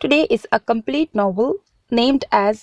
Today is a complete novel named as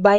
by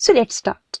So let's start.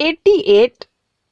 88.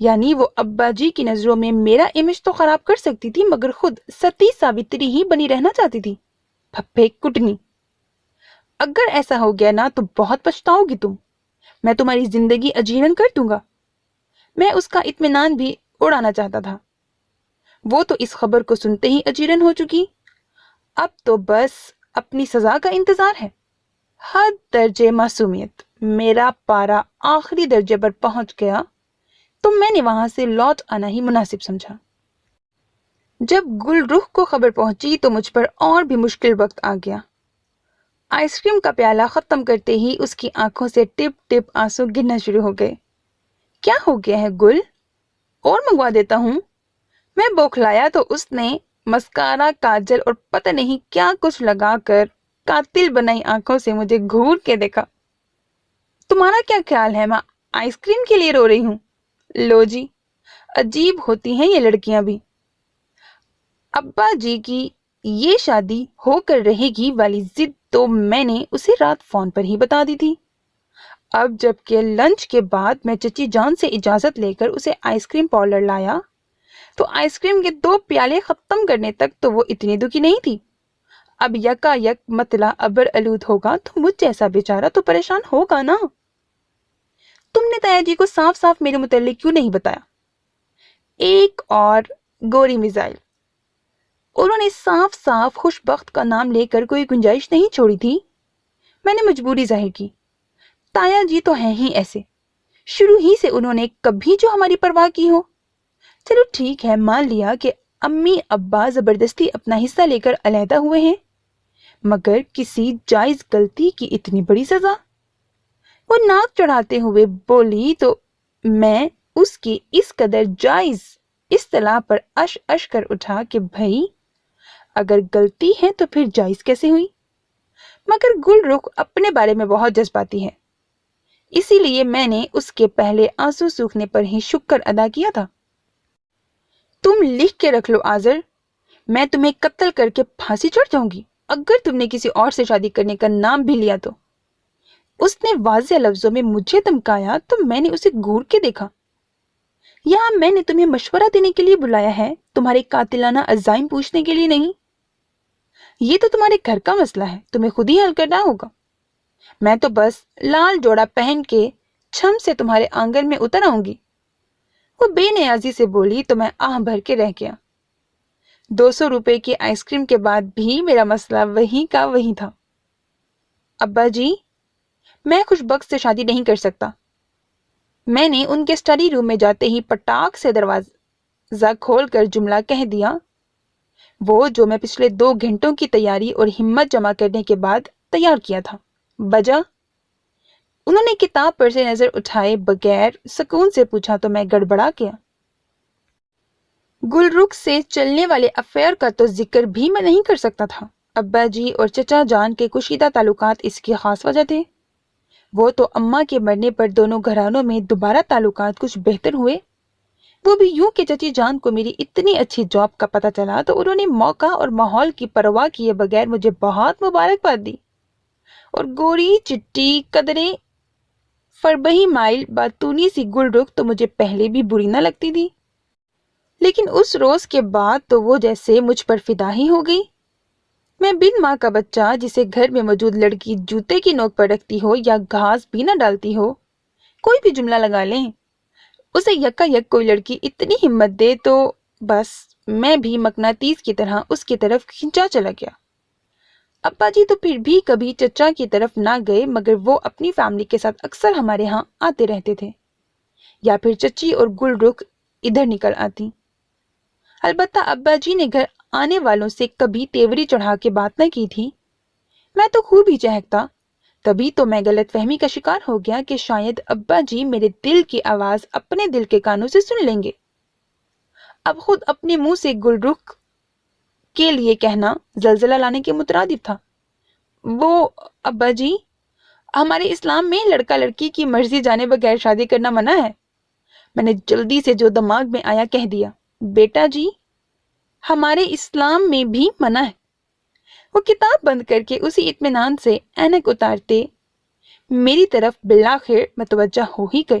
یعنی وہ ابا جی کی نظروں میں میرا امیج تو خراب کر سکتی تھی مگر خود ستی ساوتری ہی بنی رہنا چاہتی تھی۔ پھپھے کٹنی، اگر ایسا ہو گیا نا تو بہت پچھتاؤ گی تم۔ میں تمہاری زندگی اجیرن کر دوں گا۔ میں اس کا اطمینان بھی اڑانا چاہتا تھا، وہ تو اس خبر کو سنتے ہی اجیرن ہو چکی۔ اب تو بس اپنی سزا کا انتظار ہے۔ حد درجے معصومیت، میرا پارا آخری درجے پر پہنچ گیا تو میں نے وہاں سے لوٹ آنا ہی مناسب سمجھا۔ جب گل رخ کو خبر پہنچی تو مجھ پر اور بھی مشکل وقت آ گیا۔ آئس کریم کا پیالہ ختم کرتے ہی اس کی آنکھوں سے ٹپ ٹپ آنسو گرنا شروع ہو گئے۔ کیا ہو گیا ہے گل؟ اور منگوا دیتا ہوں۔ میں بوکھلایا تو اس نے مسکارا، کاجل اور پتہ نہیں کیا کچھ لگا کر قاتل بنائی آنکھوں سے مجھے گھور کے دیکھا۔ تمہارا کیا خیال ہے میں آئس کریم کے لیے رو رہی ہوں؟ لو جی، عجیب ہوتی ہیں یہ لڑکیاں بھی۔ ابا جی کی یہ شادی ہو کر رہے گی والی ضد تو میں نے اسے رات فون پر ہی بتا دی تھی۔ اب جب کہ لنچ کے بعد میں چچی جان سے اجازت لے کر اسے آئس کریم پارلر لایا تو آئس کریم کے 2 پیالے ختم کرنے تک تو وہ اتنی دکھی نہیں تھی۔ اب یکا یک متلا ابر آلود ہوگا تو مجھ جیسا بیچارہ تو پریشان ہوگا نا۔ تم نے تایا جی کو صاف صاف میرے متعلق کیوں نہیں بتایا؟ ایک اور گوری میزائل۔ انہوں نے صاف صاف خوش بخت کا نام لے کر کوئی گنجائش نہیں چھوڑی تھی۔ میں نے مجبوری ظاہر کی۔ تایا جی تو ہیں ہی ایسے، شروع ہی سے انہوں نے کبھی جو ہماری پرواہ کی ہو۔ چلو ٹھیک ہے، مان لیا کہ امی ابا زبردستی اپنا حصہ لے کر علیحدہ ہوئے ہیں، مگر کسی جائز غلطی کی اتنی بڑی سزا؟ وہ ناک چڑھاتے ہوئے بولی تو میں اس کی اس قدر جائز اصطلاح پر اش اش کر اٹھا کہ بھائی اگر غلطی ہے تو پھر جائز کیسے ہوئی؟ مگر گل رخ اپنے بارے میں بہت جذباتی ہے، اسی لیے میں نے اس کے پہلے آنسو سوکھنے پر ہی شکر ادا کیا تھا۔ تم لکھ کے رکھ لو آذر، میں تمہیں قتل کر کے پھانسی چڑھ جاؤں گی اگر تم نے کسی اور سے شادی کرنے کا نام بھی لیا تو۔ اس نے واضح لفظوں میں مجھے دھمکایا تو میں نے اسے گھور کے دیکھا۔ یہاں میں نے تمہیں مشورہ دینے کے لیے بلایا ہے، تمہارے قاتلانہ عزائم پوچھنے کے لیے نہیں۔ یہ تو تمہارے گھر کا مسئلہ ہے، تمہیں خود ہی حل کرنا ہوگا۔ میں تو بس لال جوڑا پہن کے چھم سے تمہارے آنگن میں اتر آؤں گی۔ وہ بے نیازی سے بولی تو میں آہ بھر کے رہ گیا۔ 200 روپے کی آئس کریم کے بعد بھی میرا مسئلہ وہی کا وہی تھا۔ ابا جی، میں خوش بخت سے شادی نہیں کر سکتا۔ میں نے ان کے اسٹڈی روم میں جاتے ہی پٹاخ سے دروازہ کھول کر جملہ کہہ دیا، وہ جو میں پچھلے 2 گھنٹوں کی تیاری اور ہمت جمع کرنے کے بعد تیار کیا تھا۔ بجا؟ انہوں نے کتاب پر سے نظر اٹھائے بغیر سکون سے پوچھا تو میں گڑبڑا گیا۔ گل رخ سے چلنے والے افیئر کا تو ذکر بھی میں نہیں کر سکتا تھا۔ ابا جی اور چچا جان کے کشیدہ تعلقات اس کی خاص وجہ تھے۔ وہ تو اماں کے مرنے پر دونوں گھرانوں میں دوبارہ تعلقات کچھ بہتر ہوئے، وہ بھی یوں کہ چچی جان کو میری اتنی اچھی جاب کا پتہ چلا تو انہوں نے موقع اور ماحول کی پرواہ کیے بغیر مجھے بہت مبارکباد دی، اور گوری چٹی قدرے فربہی مائل باتونی سی گل رخ تو مجھے پہلے بھی بری نہ لگتی تھی، لیکن اس روز کے بعد تو وہ جیسے مجھ پر فدا ہی ہو گئی۔ میں بن ماں کا بچہ جسے گھر میں موجود لڑکی جوتے کی نوک پر رکھتی ہو یا گھاس بھی نہ ڈالتی ہو، کوئی بھی جملہ لگا لیں، اسے یکا یک کوئی لڑکی اتنی ہمت دے تو بس میں بھی مقناطیس کی طرح اس کی طرف کھینچا چلا گیا۔ ابا جی تو پھر بھی کبھی چچا کی طرف نہ گئے، مگر وہ اپنی فیملی کے ساتھ اکثر ہمارے ہاں آتے رہتے تھے، یا پھر چچی اور گل رخ ادھر نکل آتی۔ البتہ ابا جی نے گھر آنے والوں سے کبھی تیوری چڑھا کے بات نہ کی تھی۔ میں تو خوب ہی چہکتا، تبھی تو میں غلط فہمی کا شکار ہو گیا کہ شاید ابا جی میرے دل کی آواز اپنے دل کے کانوں سے سن لیں گے۔ اب خود اپنے منہ سے گل رخ کے لیے کہنا زلزلہ لانے کے مترادف تھا۔ وہ ابا جی، ہمارے اسلام میں لڑکا لڑکی کی مرضی جانے بغیر شادی کرنا منع ہے۔ میں نے جلدی سے جو دماغ میں آیا کہہ دیا، بیٹا جی ہمارے اسلام میں بھی منع ہے۔ وہ کتاب بند کر کے اسی اطمینان سے اینک اتارتے میری طرف بالآخر متوجہ ہو ہی گئے۔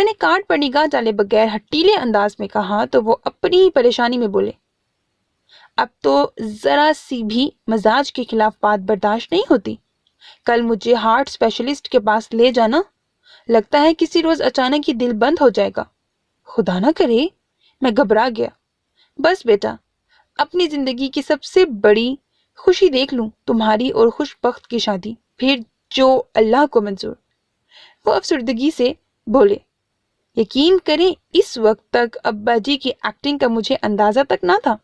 میں نے کارڈ پر نگاہ ڈالے بغیر ہٹیلے انداز میں کہا تو وہ اپنی ہی پریشانی میں بولے، اب تو ذرا سی بھی مزاج کے خلاف بات برداشت نہیں ہوتی. کل مجھے ہارٹ اسپیشلسٹ کے پاس لے جانا. لگتا ہے کسی روز اچانک ہی دل بند ہو جائے گا. خدا نہ کرے. میں گھبرا گیا. بس بیٹا، اپنی زندگی کی سب سے بڑی خوشی دیکھ لوں، تمہاری اور خوش بخت کی شادی، پھر جو اللہ کو منظور. وہ افسردگی سے بولے، یقین کریں اس وقت تک ابا جی کی ایکٹنگ کا مجھے اندازہ تک نہ تھا.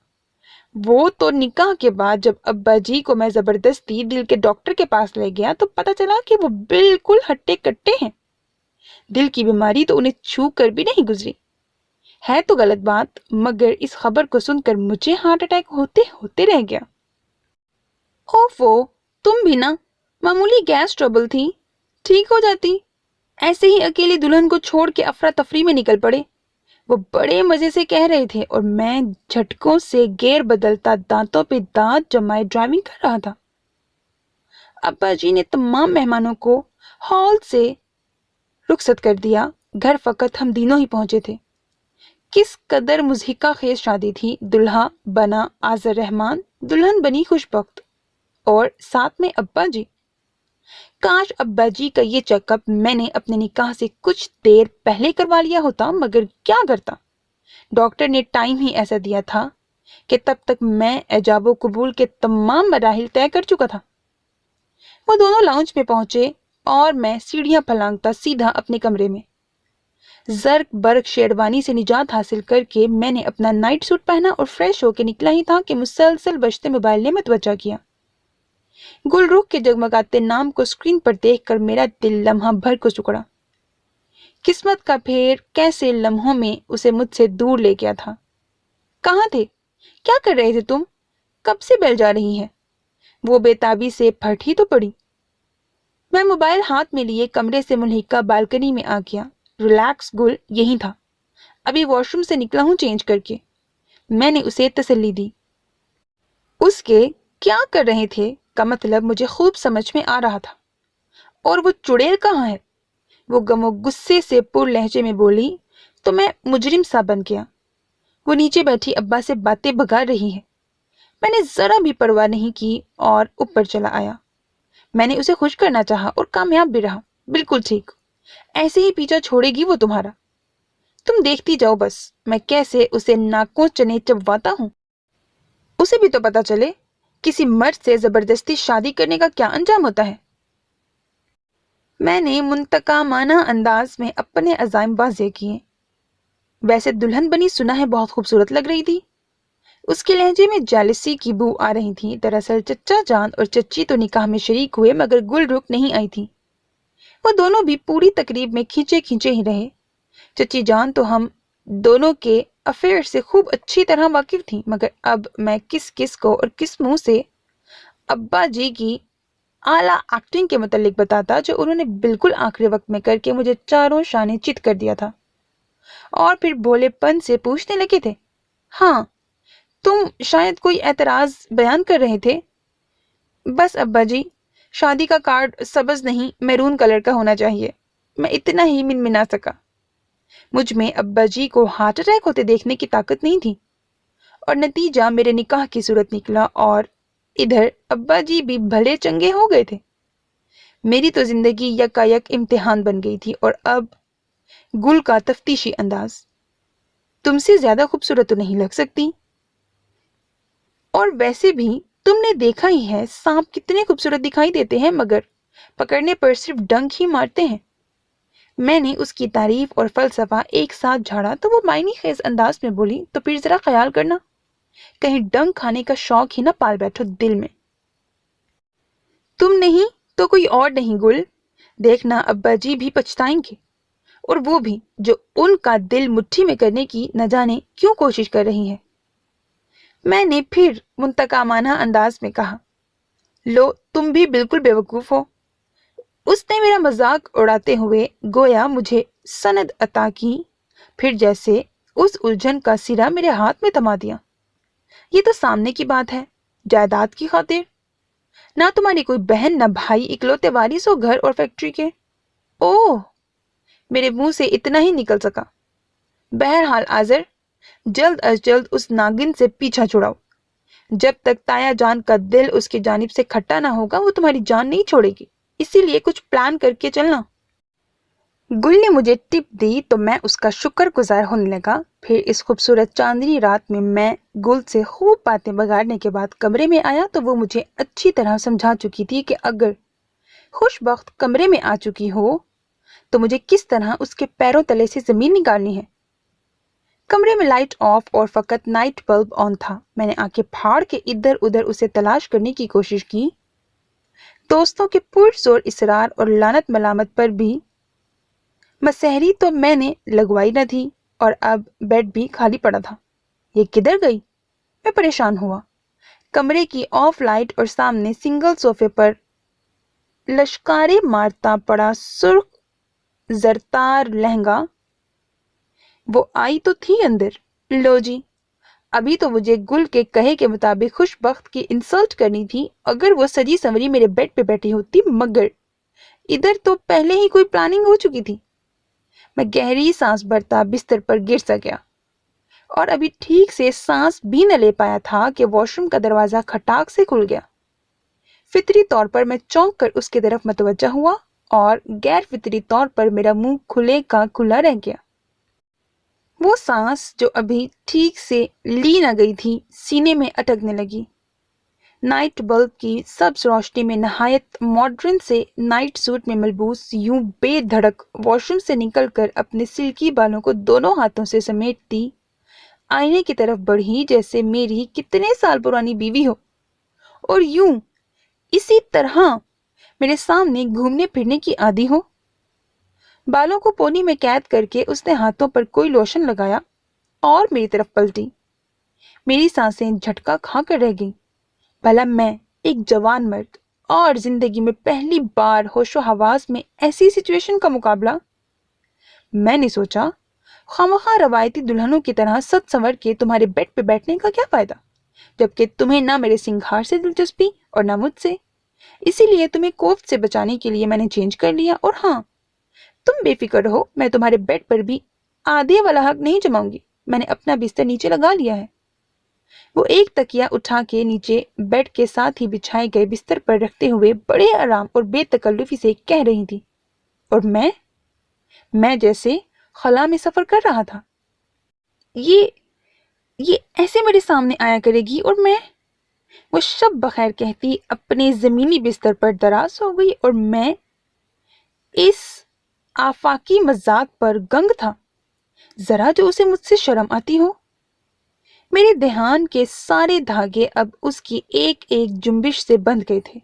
وہ تو نکاح کے بعد جب ابا جی کو میں زبردستی دل کے ڈاکٹر کے پاس لے گیا تو پتا چلا کہ وہ بالکل ہٹے کٹے ہیں. دل کی بیماری تو انہیں چھو کر بھی نہیں گزری. ہے تو غلط بات، مگر اس خبر کو سن کر مجھے ہارٹ اٹیک ہوتے ہوتے رہ گیا. اوفو، تم بھی نا، معمولی گیس ٹربل تھی، ٹھیک ہو جاتی. ایسے ہی اکیلی دلہن کو چھوڑ کے افراتفری میں نکل پڑے. وہ بڑے مزے سے کہہ رہے تھے اور میں جھٹکوں سے گیئر بدلتا دانتوں پہ دانت جمائے ڈرائیونگ کر رہا تھا. ابا جی نے تمام مہمانوں کو ہال سے رخصت کر دیا. گھر فقط ہم دونوں ہی پہنچے تھے. کس قدر مضحکہ خیز شادی تھی. دلہا بنا آذر رحمان، دلہن بنی خوش بخت، اور ساتھ میں ابا جی. کاش ابا جی کا یہ چیک اپ میں نے اپنے نکاح سے کچھ دیر پہلے کروا لیا ہوتا، مگر کیا کرتا. ڈاکٹر نے ٹائم ہی ایسا دیا تھا کہ تب تک میں ایجاب و قبول کے تمام مراحل طے کر چکا تھا. وہ دونوں لاؤنج میں پہنچے اور میں سیڑھیاں پھلانگتا سیدھا اپنے کمرے میں. زرق برق شیروانی سے نجات حاصل کر کے میں نے اپنا نائٹ سوٹ پہنا اور فریش ہو کے نکلا ہی تھا کہ مسلسل بجتے موبائل نے متوجہ کیا. گل رخ کے جگمگاتے نام کو اسکرین پر دیکھ کر میرا دل لمحہ بھر کو سکڑا. قسمت کا پھیر کیسے لمحوں میں اسے مجھ سے دور لے گیا تھا. کہاں تھے؟ کیا کر رہے تھے تم؟ کب سے بیل جا رہی ہے؟ وہ بے تابی سے پھٹ ہی تو پڑی. میں موبائل ہاتھ میں لیے کمرے سے ملحقہ بالکنی میں آ گیا. ریلیکس، گل یہی تھا. ابھی واش روم سے نکلا ہوں چینج کر کے. میں نے اسے تسلی دی. اس کے کیا کر رہے تھے کا مطلب مجھے خوب سمجھ میں آ رہا تھا. اور وہ چڑیل کہاں ہے؟ وہ غم و غصے سے پر لہجے میں بولی تو میں مجرم سا بن گیا. وہ نیچے بیٹھی ابا سے باتیں بگاڑ رہی ہے. میں نے ذرا بھی پرواہ نہیں کی اور اوپر چلا آیا. میں نے اسے خوش کرنا چاہا اور کامیاب بھی رہا. بالکل ٹھیک، ایسے ہی پیچھا چھوڑے گی وہ تمہارا. تم دیکھتی جاؤ بس میں کیسے اسے ناکوں چنے چبواتا ہوں. اسے بھی تو پتا چلے کسی مرد سے زبردستی شادی کرنے کا کیا انجام ہوتا ہے. میں نے منتقامانہ انداز میں اپنے عزائم واضح کیے. ویسے دلہن بنی سنا ہے بہت خوبصورت لگ رہی تھی. اس کے لہجے میں جیلسی کی بو آ رہی تھی. دراصل چچا جان اور چچی تو نکاح میں شریک ہوئے مگر گل رخ نہیں آئی تھی. وہ دونوں بھی پوری تقریب میں کھینچے کھینچے ہی رہے. چچی جان تو ہم دونوں کے افیئر سے خوب اچھی طرح واقف تھی، مگر اب میں کس کس کو اور کس منہ سے ابا جی کی اعلیٰ ایکٹنگ کے متعلق بتاتا جو انہوں نے بالکل آخری وقت میں کر کے مجھے چاروں شانے چت کر دیا تھا. اور پھر بھولے پن سے پوچھنے لگے تھے، ہاں تم شاید کوئی اعتراض بیان کر رہے تھے. بس ابا جی، شادی کا کارڈ سبز نہیں میرون کلر کا ہونا چاہیے. میں اتنا ہی منمنا سکا. مجھ میں ابا جی کو ہارٹ اٹیک ہوتے دیکھنے کی طاقت نہیں تھی، اور نتیجہ میرے نکاح کی صورت نکلا. اور ادھر ابا جی بھی بھلے چنگے ہو گئے تھے. میری تو زندگی یکا یک امتحان بن گئی تھی. اور اب گل کا تفتیشی انداز، تم سے زیادہ خوبصورت تو نہیں لگ سکتی. اور ویسے بھی تم نے دیکھا ہی ہے سانپ کتنے خوبصورت دکھائی دیتے ہیں مگر پکڑنے پر صرف ڈنک ہی مارتے ہیں. میں نے اس کی تعریف اور فلسفہ ایک ساتھ جھاڑا تو وہ معنی خیز انداز میں بولی، تو پھر ذرا خیال کرنا کہیں ڈنک کھانے کا شوق ہی نہ پال بیٹھو دل میں. تم نہیں تو کوئی اور نہیں گل. دیکھنا ابا جی بھی پچھتائیں گے، اور وہ بھی جو ان کا دل مٹھی میں کرنے کی نہ جانے کیوں کوشش کر رہی ہے. میں نے پھر منتقامانہ انداز میں کہا، لو تم بھی بالکل بیوقوف ہو. اس نے میرا مذاق اڑاتے ہوئے گویا مجھے سند عطا کی، پھر جیسے اس الجھن کا سرا میرے ہاتھ میں تھما دیا. یہ تو سامنے کی بات ہے، جائیداد کی خاطر. نہ تمہاری کوئی بہن نہ بھائی، اکلوتے وارث ہو گھر اور فیکٹری کے. اوہ، میرے منہ سے اتنا ہی نکل سکا۔ بہرحال آذر، جلد از جلد اس ناگن سے پیچھا چھڑاؤ۔ جب تک تایا جان کا دل اس کی جانب سے کھٹا نہ ہوگا وہ تمہاری جان نہیں چھوڑے گی، اسی لیے کچھ پلان کر کے چلنا۔ گل نے مجھے ٹپ دی تو میں اس کا شکر گزار ہونے لگا۔ پھر اس خوبصورت چاندنی رات میں گل سے خوب باتیں بگاڑنے کے بعد کمرے میں آیا تو وہ مجھے اچھی طرح سمجھا چکی تھی کہ اگر خوش بخت کمرے میں آ چکی ہو تو مجھے کس طرح اس کے پیروں تلے سے زمین نکالنی ہے۔ کمرے میں لائٹ آف اور فقط نائٹ بلب آن تھا۔ میں نے آنکھیں پھاڑ کے ادھر ادھر اسے تلاش کرنے کی کوشش کی، دوستوں کے پرزور اصرار اور لعنت ملامت پر بھی۔ مسحری تو میں نے لگوائی نہ تھی اور اب بیڈ بھی خالی پڑا تھا۔ یہ کدھر گئی؟ میں پریشان ہوا۔ کمرے کی آف لائٹ اور سامنے سنگل صوفے پر لشکارے مارتا پڑا سرخ زرتار لہنگا۔ وہ آئی تو تھی اندر۔ لو جی، ابھی تو مجھے گل کے کہے کے مطابق خوش بخت کی انسلٹ کرنی تھی اگر وہ سجی سنوری میرے بیڈ پہ بیٹھی ہوتی، مگر ادھر تو پہلے ہی کوئی پلاننگ ہو چکی تھی۔ میں گہری سانس بھرتا بستر پر گر سا گیا اور ابھی ٹھیک سے سانس بھی نہ لے پایا تھا کہ واش روم کا دروازہ کھٹاک سے کھل گیا۔ فطری طور پر میں چونک کر اس کی طرف متوجہ ہوا اور غیر فطری طور پر میرا منہ کھلے کا کھلا رہ گیا۔ وہ سانس جو ابھی ٹھیک سے لی نہ گئی تھی سینے میں اٹکنے لگی۔ نائٹ بلب کی سبز روشنی میں نہایت ماڈرن سے نائٹ سوٹ میں ملبوس یوں بے دھڑک واش روم سے نکل کر اپنے سلکی بالوں کو دونوں ہاتھوں سے سمیٹتی آئینے کی طرف بڑھی جیسے میری کتنے سال پرانی بیوی ہو، اور یوں اسی طرح میرے سامنے گھومنے پھرنے کی عادی ہو۔ بالوں کو پونی میں قید کر کے اس نے ہاتھوں پر کوئی لوشن لگایا اور میری طرف پلٹی۔ میری سانسیں جھٹکا کھا کر رہ گئیں۔ بھلا میں ایک جوان مرد اور زندگی میں پہلی بار ہوش و حواس میں ایسی سچویشن کا مقابلہ؟ میں نے سوچا، خوامخواہ روایتی دلہنوں کی طرح سج سنور کے تمہارے بیڈ پہ بیٹھنے کا کیا فائدہ، جبکہ تمہیں نہ میرے سنگھار سے دلچسپی اور نہ مجھ سے۔ اسی لیے تمہیں کوفت سے بچانے کے لیے میں نے چینج کر لیا، اور ہاں، تم بے فکر رہو، میں تمہارے بیڈ پر بھی آدھے والا حق نہیں جماؤں گی۔ میں نے اپنا بستر نیچے لگا لیا ہے۔ وہ ایک تکیا اٹھا کے نیچے بیڈ کے ساتھ ہی بچھائے گئے بستر پر رکھتے ہوئے بڑے آرام اور بے تکلفی سے کہہ رہی تھی، اور میں جیسے خلا میں سفر کر رہا تھا، یہ ایسے میرے سامنے آیا کرے گی اور میں؟ وہ شب بخیر کہتی اپنے زمینی بستر پر دراز ہو گئی اور میں اس آفاقی مذاق پر گنگ تھا، ذرا جو اسے مجھ سے شرم آتی ہو۔ میرے دھیان کے سارے دھاگے اب اس کی ایک ایک جنبش سے بندھ گئے تھے۔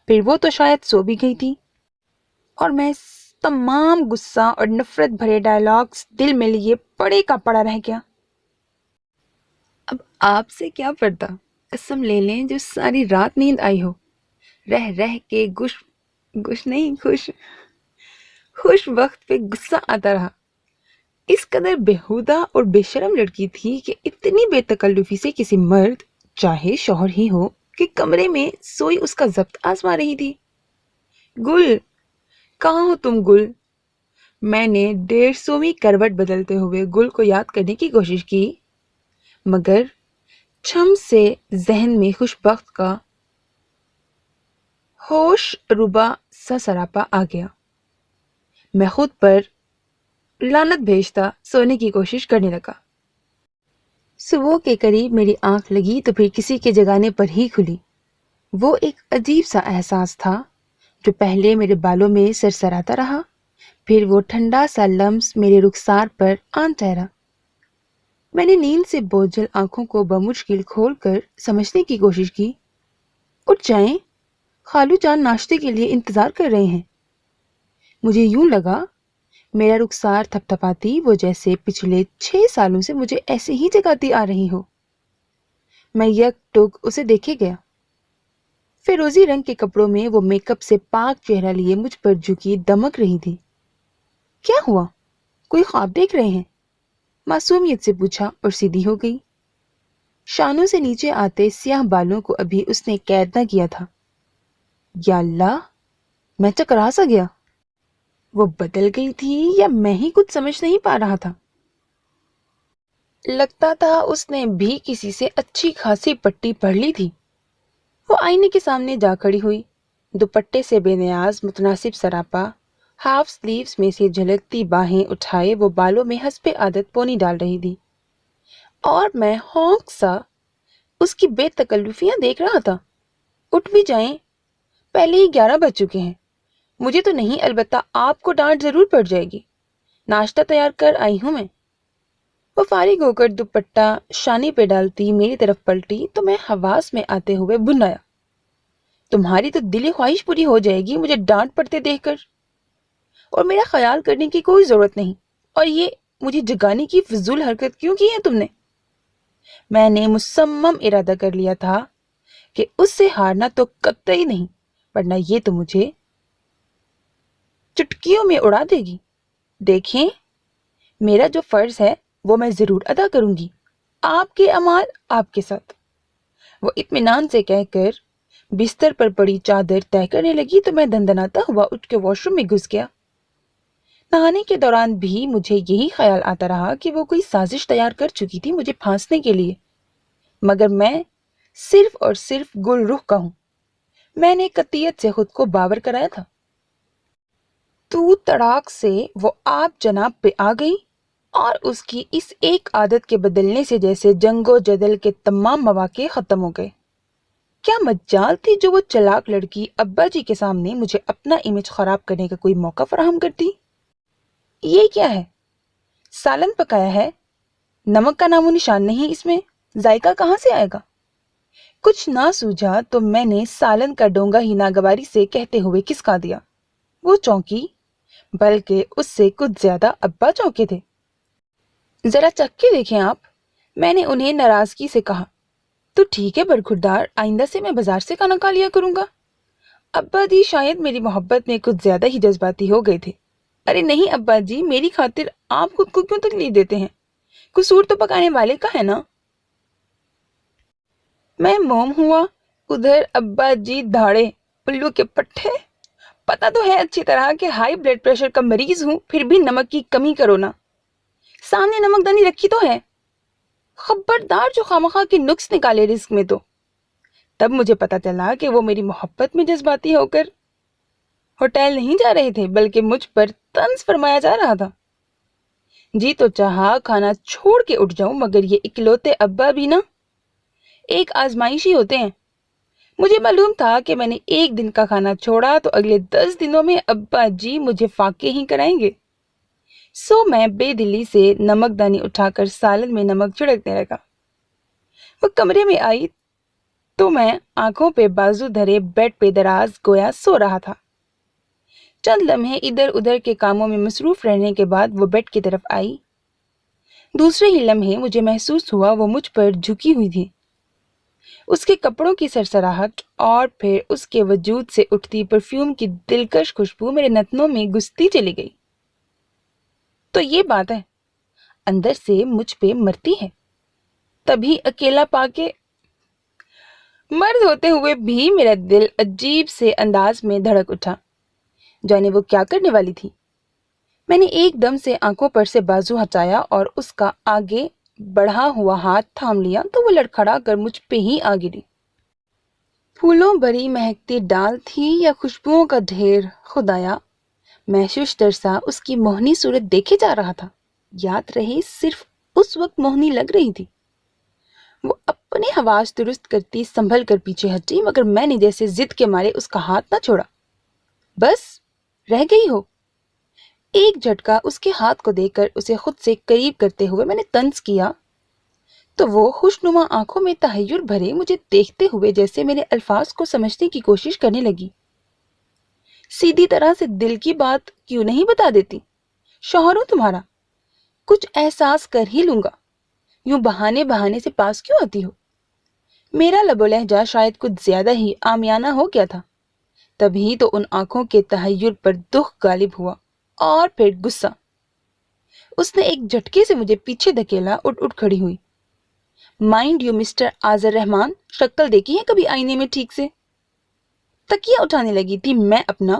پھر وہ تو شاید سو بھی گئی تھی اور میں تمام غصہ اور نفرت بھرے ڈائلاگز دل میں لیے پڑے کا پڑا رہ گیا۔ اب آپ سے کیا پڑتا، قسم لے لیں جو ساری رات نیند آئی ہو، رہ کے خوش وقت پہ غصہ آتا رہا۔ اس قدر بےہودہ اور بے شرم لڑکی تھی کہ اتنی بے تکلفی سے کسی مرد، چاہے شوہر ہی ہو، کہ کمرے میں سوئی اس کا ضبط آزما رہی تھی۔ گل، کہاں ہو تم گل؟ میں نے 150ویں کروٹ بدلتے ہوئے گل کو یاد کرنے کی کوشش کی، مگر چھم سے ذہن میں خوش بخت کا ہوش ربا سا سراپا آ گیا۔ میں خود پر لعنت بھیجتا سونے کی کوشش کرنے لگا۔ صبح کے قریب میری آنکھ لگی تو پھر کسی کے جگانے پر ہی کھلی۔ وہ ایک عجیب سا احساس تھا جو پہلے میرے بالوں میں سرسراتا رہا، پھر وہ ٹھنڈا سا لمس میرے رخسار پر آن ٹھہرا۔ میں نے نیند سے بوجھل آنکھوں کو بمشکل کھول کر سمجھنے کی کوشش کی۔ اٹھ جائیں، خالو جان ناشتے کے لیے انتظار کر رہے ہیں۔ مجھے یوں لگا میرا رخسار تھپ تھپاتی وہ جیسے پچھلے 6 سالوں سے مجھے ایسے ہی جگاتی آ رہی ہو۔ میں یک ٹک اسے دیکھے گیا۔ فیروزی رنگ کے کپڑوں میں وہ میک اپ سے پاک چہرہ لیے مجھ پر جھکی دمک رہی تھی۔ کیا ہوا، کوئی خواب دیکھ رہے ہیں؟ معصومیت سے پوچھا اور سیدھی ہو گئی۔ شانوں سے نیچے آتے سیاہ بالوں کو ابھی اس نے قید نہ کیا تھا۔ یا اللہ، میں چکرا سا گیا۔ وہ بدل گئی تھی یا میں ہی کچھ سمجھ نہیں پا رہا تھا؟ لگتا تھا اس نے بھی کسی سے اچھی خاصی پٹی پڑھ لی تھی۔ وہ آئینے کے سامنے جا کھڑی ہوئی، دوپٹے سے بے نیاز متناسب سراپا، ہاف سلیوز میں سے جھلکتی باہیں اٹھائے وہ بالوں میں حسب عادت پونی ڈال رہی تھی، اور میں ہونک سا اس کی بے تکلفیاں دیکھ رہا تھا۔ اٹھ بھی جائیں، پہلے ہی 11 بج چکے ہیں۔ مجھے تو نہیں، البتہ آپ کو ڈانٹ ضرور پڑ جائے گی۔ ناشتہ تیار کر آئی ہوں میں۔ وہ فارغ ہو کر دوپٹہ شانے پہ ڈالتی میری طرف پلٹی تو میں حواس میں آتے ہوئے بھنایا، تمہاری تو دلی خواہش پوری ہو جائے گی مجھے ڈانٹ پڑتے دیکھ کر، اور میرا خیال کرنے کی کوئی ضرورت نہیں، اور یہ مجھے جگانے کی فضول حرکت کیوں کی ہے تم نے؟ میں نے مصمم ارادہ کر لیا تھا کہ اس سے ہارنا تو قطعی نہیں، ورنہ یہ تو مجھے چٹکیوں میں اڑا دے گی۔ دیکھیں، میرا جو فرض ہے وہ میں ضرور ادا کروں گی، آپ کے اعمال آپ کے ساتھ۔ وہ اطمینان سے کہہ کر بستر پر پڑی چادر طے کرنے لگی تو میں دندناتا ہوا اٹھ کے واش روم میں گھس گیا۔ نہانے کے دوران بھی مجھے یہی خیال آتا رہا کہ وہ کوئی سازش تیار کر چکی تھی مجھے پھانسنے کے لیے، مگر میں صرف اور صرف گل رخ کا ہوں۔ میں نے قطعیت سے خود کو باور کرایا تھا۔ تو تڑاک سے وہ آپ جناب پہ آ گئی، اور اس کی اس ایک عادت کے بدلنے سے جیسے جنگ و جدل کے تمام مواقع ختم ہو گئے۔ کیا مجال تھی جو وہ چلاک لڑکی ابا جی کے سامنے مجھے اپنا امیج خراب کرنے کا کوئی موقع فراہم کرتی؟ یہ کیا ہے؟ سالن پکایا ہے، نمک کا نام و نشان نہیں اس میں، ذائقہ کہاں سے آئے گا؟ کچھ نہ سوجھا تو میں نے سالن کا ڈونگا ہی ناگواری سے کہتے ہوئے کسکا دیا۔ وہ چونکی، بلکہ اس سے کچھ زیادہ ابا چونکے تھے۔ ذرا چکھ کے دیکھیں آپ، میں نے انہیں ناراضگی سے کہا۔ تو ٹھیک ہے برخوردار، آئندہ سے میں بازار سے کھانا کھا لیا کروں گا۔ ابا جی شاید میری محبت میں کچھ زیادہ ہی جذباتی ہو گئے تھے۔ ارے نہیں ابا جی، میری خاطر آپ خود کو کیوں تکلیف دیتے ہیں؟ قصور تو پکانے والے کا ہے نا۔ میں موم ہوا، ادھر ابا جی دھاڑے، الو کے پٹھے۔ پتا تو ہے اچھی طرح کہ ہائی بلڈ پریشر کا مریض ہوں، پھر بھی نمک کی کمی کرو نا۔ سامنے نمک دانی رکھی تو ہے، خبردار جو خامخواہ کی نقص نکالے رزق میں تو۔ تب مجھے پتا چلا کہ وہ میری محبت میں جذباتی ہو کر ہوٹل نہیں جا رہے تھے، بلکہ مجھ پر طنز فرمایا جا رہا تھا۔ جی تو چاہا کھانا چھوڑ کے اٹھ جاؤں، مگر یہ اکلوتے ابا بھی نا ایک آزمائشی ہوتے ہیں۔ مجھے معلوم تھا کہ میں نے ایک دن کا کھانا چھوڑا تو اگلے 10 دنوں میں ابا جی مجھے فاقے ہی کرائیں گے۔ سو میں بے دلی سے نمک دانی اٹھا کر سالن میں نمک چھڑکنے لگا۔ وہ کمرے میں آئی تو میں آنکھوں پہ بازو دھرے بیڈ پہ دراز گویا سو رہا تھا۔ چند لمحے ادھر ادھر کے کاموں میں مصروف رہنے کے بعد وہ بیڈ کی طرف آئی۔ دوسرے ہی لمحے مجھے محسوس ہوا وہ مجھ پر جھکی ہوئی تھی۔ اس کے کپڑوں کی سرسراہٹ اور پھر اس کے وجود سے اٹھتی پرفیوم کی دلکش خوشبو میرے نتنوں میں گھستی چلی گئی۔ تو یہ بات ہے، اندر سے مجھ پہ مرتی ہے، تبھی اکیلا پا کے۔ مرد ہوتے ہوئے بھی میرا دل عجیب سے انداز میں دھڑک اٹھا۔ جانے وہ کیا کرنے والی تھی؟ میں نے ایک دم سے آنکھوں پر سے بازو ہٹایا اور اس کا آگے بڑھا ہوا ہاتھ تھام لیا تو وہ لڑکھڑا کر مجھ پہ ہی آ گری۔ پھولوں بھری مہکتی ڈال تھی یا خوشبوؤں کا ڈھیر، خدایا میں شش ترسا اس کی موہنی صورت دیکھے جا رہا تھا۔ یاد رہے صرف اس وقت موہنی لگ رہی تھی۔ وہ اپنے حواس درست کرتی سنبھل کر پیچھے ہٹی، مگر میں نے جیسے ضد کے مارے اس کا ہاتھ نہ چھوڑا۔ بس رہ گئی ہو؟ ایک جھٹکا اس کے ہاتھ کو دے کر اسے خود سے قریب کرتے ہوئے میں نے طنز کیا تو وہ خوشنما آنکھوں میں تحیر بھرے مجھے دیکھتے ہوئے جیسے میرے الفاظ کو سمجھنے کی کوشش کرنے لگی۔ سیدھی طرح سے دل کی بات کیوں نہیں بتا دیتی؟ شوہر ہوں تمہارا، کچھ احساس کر ہی لوں گا، یوں بہانے بہانے سے پاس کیوں آتی ہو؟ میرا لب و لہجہ شاید کچھ زیادہ ہی عامیانہ ہو گیا تھا، تبھی تو ان آنکھوں کے تحیر پر دکھ غالب ہوا اور پھر غصہ۔ اس نے ایک جھٹکے سے مجھے پیچھے دھکیلا، اٹھ کھڑی ہوئی۔ مائنڈ یو مسٹر آذر رحمان، شکل دیکھی ہے کبھی آئینے میں ٹھیک سے؟ تکیہ اٹھانے لگی تھی میں اپنا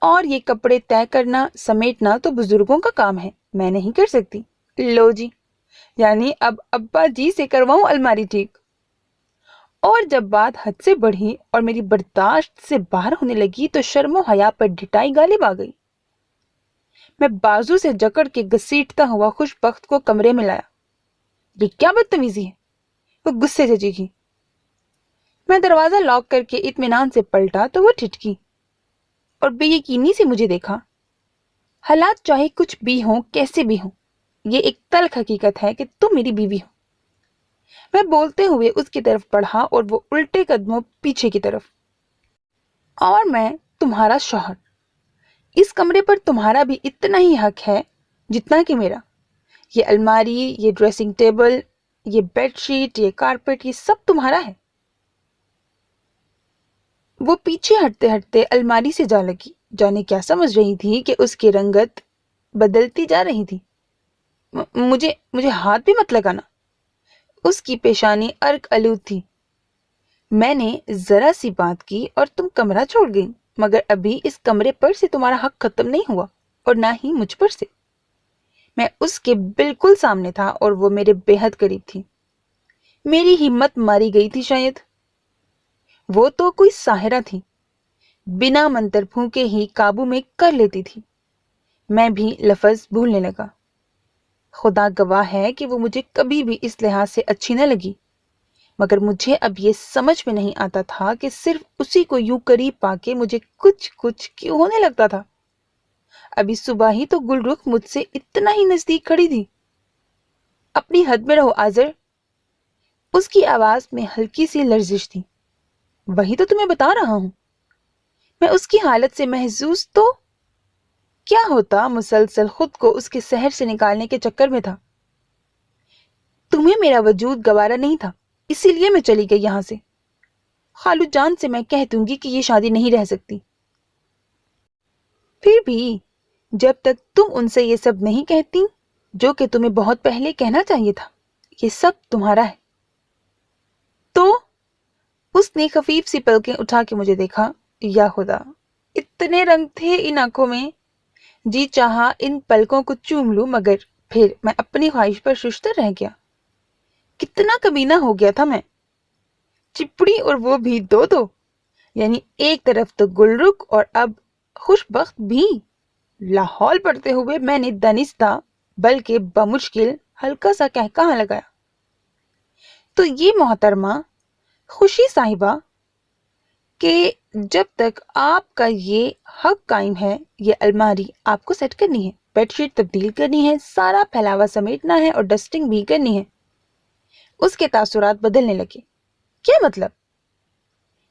اور یہ کپڑے طے کرنا سمیٹنا تو بزرگوں کا کام ہے، میں نہیں کر سکتی۔ لو جی، یعنی اب ابا جی سے کرواؤں الماری ٹھیک؟ اور جب بات حد سے بڑھی اور میری برداشت سے باہر ہونے لگی تو شرم و حیا پر ڈٹائی غالب آ گئی۔ میں بازو سے جکڑ کے گھسیٹتا ہوا خوش بخت کو کمرے میں لایا۔ یہ کیا بدتمیزی ہے؟ وہ غصے سے چیخی۔ میں دروازہ لاک کر کے اطمینان سے پلٹا تو وہ ٹھٹکی اور بے یقینی سے مجھے دیکھا۔ حالات چاہے کچھ بھی ہوں، کیسے بھی ہوں، یہ ایک تلخ حقیقت ہے کہ تم میری بیوی ہو۔ میں بولتے ہوئے اس کی طرف بڑھا اور وہ الٹے قدموں پیچھے کی طرف۔ اور میں تمہارا شوہر، اس کمرے پر تمہارا بھی اتنا ہی حق ہے جتنا کہ میرا۔ یہ الماری، یہ ڈریسنگ ٹیبل، یہ بیڈ شیٹ، یہ کارپیٹ، یہ سب تمہارا ہے۔ وہ پیچھے ہٹتے ہٹتے الماری سے جا لگی، جانے کیا سمجھ رہی تھی کہ اس کی رنگت بدلتی جا رہی تھی۔ مجھے ہاتھ بھی مت لگانا۔ اس کی پیشانی ارک آلود تھی۔ میں نے ذرا سی بات کی اور تم کمرہ چھوڑ گئی، مگر ابھی اس کمرے پر سے تمہارا حق ختم نہیں ہوا اور نہ ہی مجھ پر سے۔ میں اس کے بالکل سامنے تھا اور وہ میرے بے حد قریب تھی۔ میری ہمت ماری گئی تھی شاید۔ وہ تو کوئی ساحرہ تھی، بنا منتر پھونکے ہی قابو میں کر لیتی تھی۔ میں بھی لفظ بھولنے لگا۔ خدا گواہ ہے کہ وہ مجھے کبھی بھی اس لحاظ سے اچھی نہ لگی، مگر مجھے اب یہ سمجھ میں نہیں آتا تھا کہ صرف اسی کو یوں قریب پا کے مجھے کچھ کیوں ہونے لگتا تھا۔ ابھی صبح ہی تو گل رخ مجھ سے اتنا ہی نزدیک کھڑی تھی۔ اپنی حد میں رہو آذر۔ اس کی آواز میں ہلکی سی لرزش تھی۔ وہی تو تمہیں بتا رہا ہوں۔ میں اس کی حالت سے محظوظ تو کیا ہوتا، مسلسل خود کو اس کے سحر سے نکالنے کے چکر میں تھا۔ تمہیں میرا وجود گوارا نہیں تھا، اسی لیے میں چلی گئی یہاں سے۔ خالو جان سے میں کہہ دوں گی کہ یہ شادی نہیں رہ سکتی۔ پھر بھی جب تک تم ان سے یہ سب نہیں کہتی، جو کہ تمہیں بہت پہلے کہنا چاہیے تھا، یہ سب تمہارا ہے۔ تو اس نے خفیف سی پلکیں اٹھا کے مجھے دیکھا۔ یا خدا، اتنے رنگ تھے ان آنکھوں میں۔ جی چاہا ان پلکوں کو چوم لوں، مگر پھر میں اپنی خواہش پر ششتر رہ گیا۔ کتنا کمینہ ہو گیا تھا میں۔ چپڑی اور وہ بھی دو، یعنی ایک طرف تو گل رخ اور اب خوش بخت بھی۔ لاہور پڑتے ہوئے میں نے دانستہ بلکہ بمشکل ہلکا سا کہا لگایا، تو یہ محترمہ خوشی صاحبہ کہ جب تک آپ کا یہ حق قائم ہے، یہ الماری آپ کو سیٹ کرنی ہے، بیڈ شیٹ تبدیل کرنی ہے، سارا پھیلاوا سمیٹنا ہے اور ڈسٹنگ بھی کرنی ہے۔ اس کے تاثرات بدلنے لگے۔ کیا مطلب؟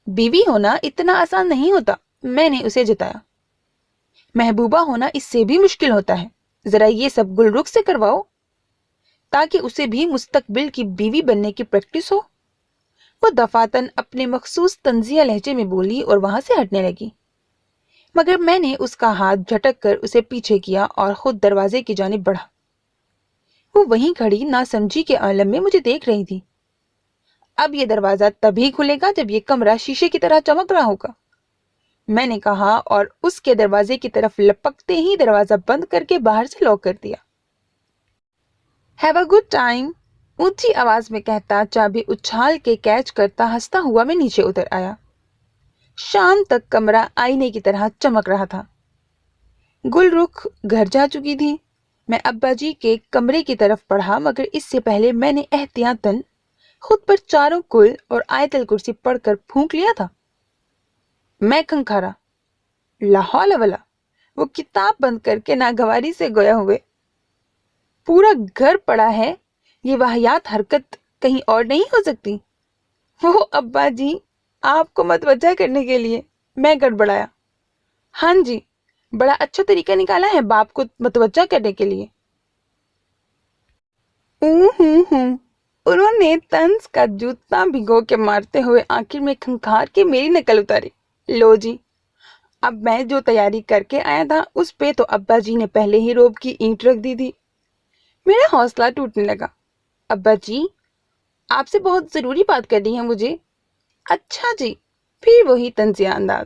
بیوی ہونا اتنا آسان نہیں ہوتا، میں نے اسے جتایا۔ محبوبہ ہونا اس سے بھی مشکل ہوتا ہے۔ ذرا یہ سب گل رخ سے کرواؤ تاکہ اسے بھی مستقبل کی بیوی بننے کی پریکٹس ہو۔ وہ دفاتن اپنے مخصوص طنزیہ لہجے میں بولی اور وہاں سے ہٹنے لگی، مگر میں نے اس کا ہاتھ جھٹک کر اسے پیچھے کیا اور خود دروازے کی جانب بڑھا۔ وہ وہیں کھڑی ناسمجھی کے عالم میں مجھے دیکھ رہی تھی۔ اب یہ دروازہ تبھی کھلے گا جب یہ کمرہ شیشے کی طرح چمک رہا ہوگا، میں نے کہا اور اس کے دروازے کی طرف لپکتے ہی دروازہ بند کر کے باہر سے لاک کر دیا۔ ہیو اے گڈ ٹائم، اونچی آواز میں کہتا چابی اچھال کے کیچ کرتا ہنستا ہوا میں نیچے اتر آیا۔ شام تک کمرہ آئینے کی طرح چمک رہا تھا۔ گل رخ گھر جا چکی تھی۔ میں ابا جی کے کمرے کی طرف بڑھا، مگر اس سے پہلے میں نے احتیاطاً خود پر چاروں کل اور آیت الکرسی پڑھ کر پھونک لیا تھا۔ میں کھنکھارا، لا حول ولا، وہ کتاب بند کر کے ناگواری سے گویا ہوئے۔ پورا گھر پڑا ہے، یہ واہیات حرکت کہیں اور نہیں ہو سکتی؟ وہ ابا جی، آپ کو متوجہ کرنے کے لیے میں گڑبڑایا۔ ہاں جی، بڑا اچھا طریقہ نکالا ہے باپ کو متوجہ کرنے کے لیے۔ انہوں نے طنز کا جوتا بھگو کے مارتے ہوئے آخر میں کھنکھار کے میری نقل اتاری۔ لو جی، اب میں جو تیاری کر کے آیا تھا اس پہ تو ابا جی نے پہلے ہی روب کی اینٹ رکھ دی تھی۔ میرا حوصلہ ٹوٹنے لگا۔ ابا جی، آپ سے بہت ضروری بات کرنی ہے مجھے۔ اچھا جی، پھر وہی طنزیہ انداز۔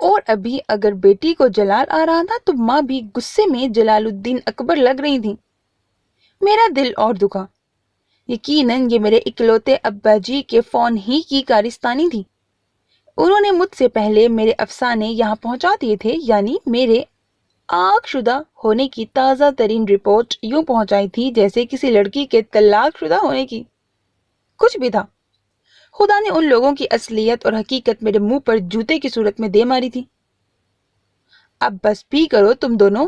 اور ابھی اگر بیٹی کو جلال آ رہا تھا تو ماں بھی غصے میں جلال الدین اکبر لگ رہی تھی۔ میرا دل اور دکھا۔ یقیناً یہ میرے اکلوتے ابا جی کے فون ہی کی کارستانی تھی۔ انہوں نے مجھ سے پہلے میرے افسانے یہاں پہنچا دیے تھے، یعنی میرے آگ شدہ ہونے کی تازہ ترین رپورٹ یوں پہنچائی تھی جیسے کسی لڑکی کے طلاق شدہ ہونے کی۔ کچھ بھی تھا، خدا نے ان لوگوں کی اصلیت اور حقیقت میرے منہ پر جوتے کی صورت میں دے ماری تھی۔ اب بس بھی کرو تم دونوں،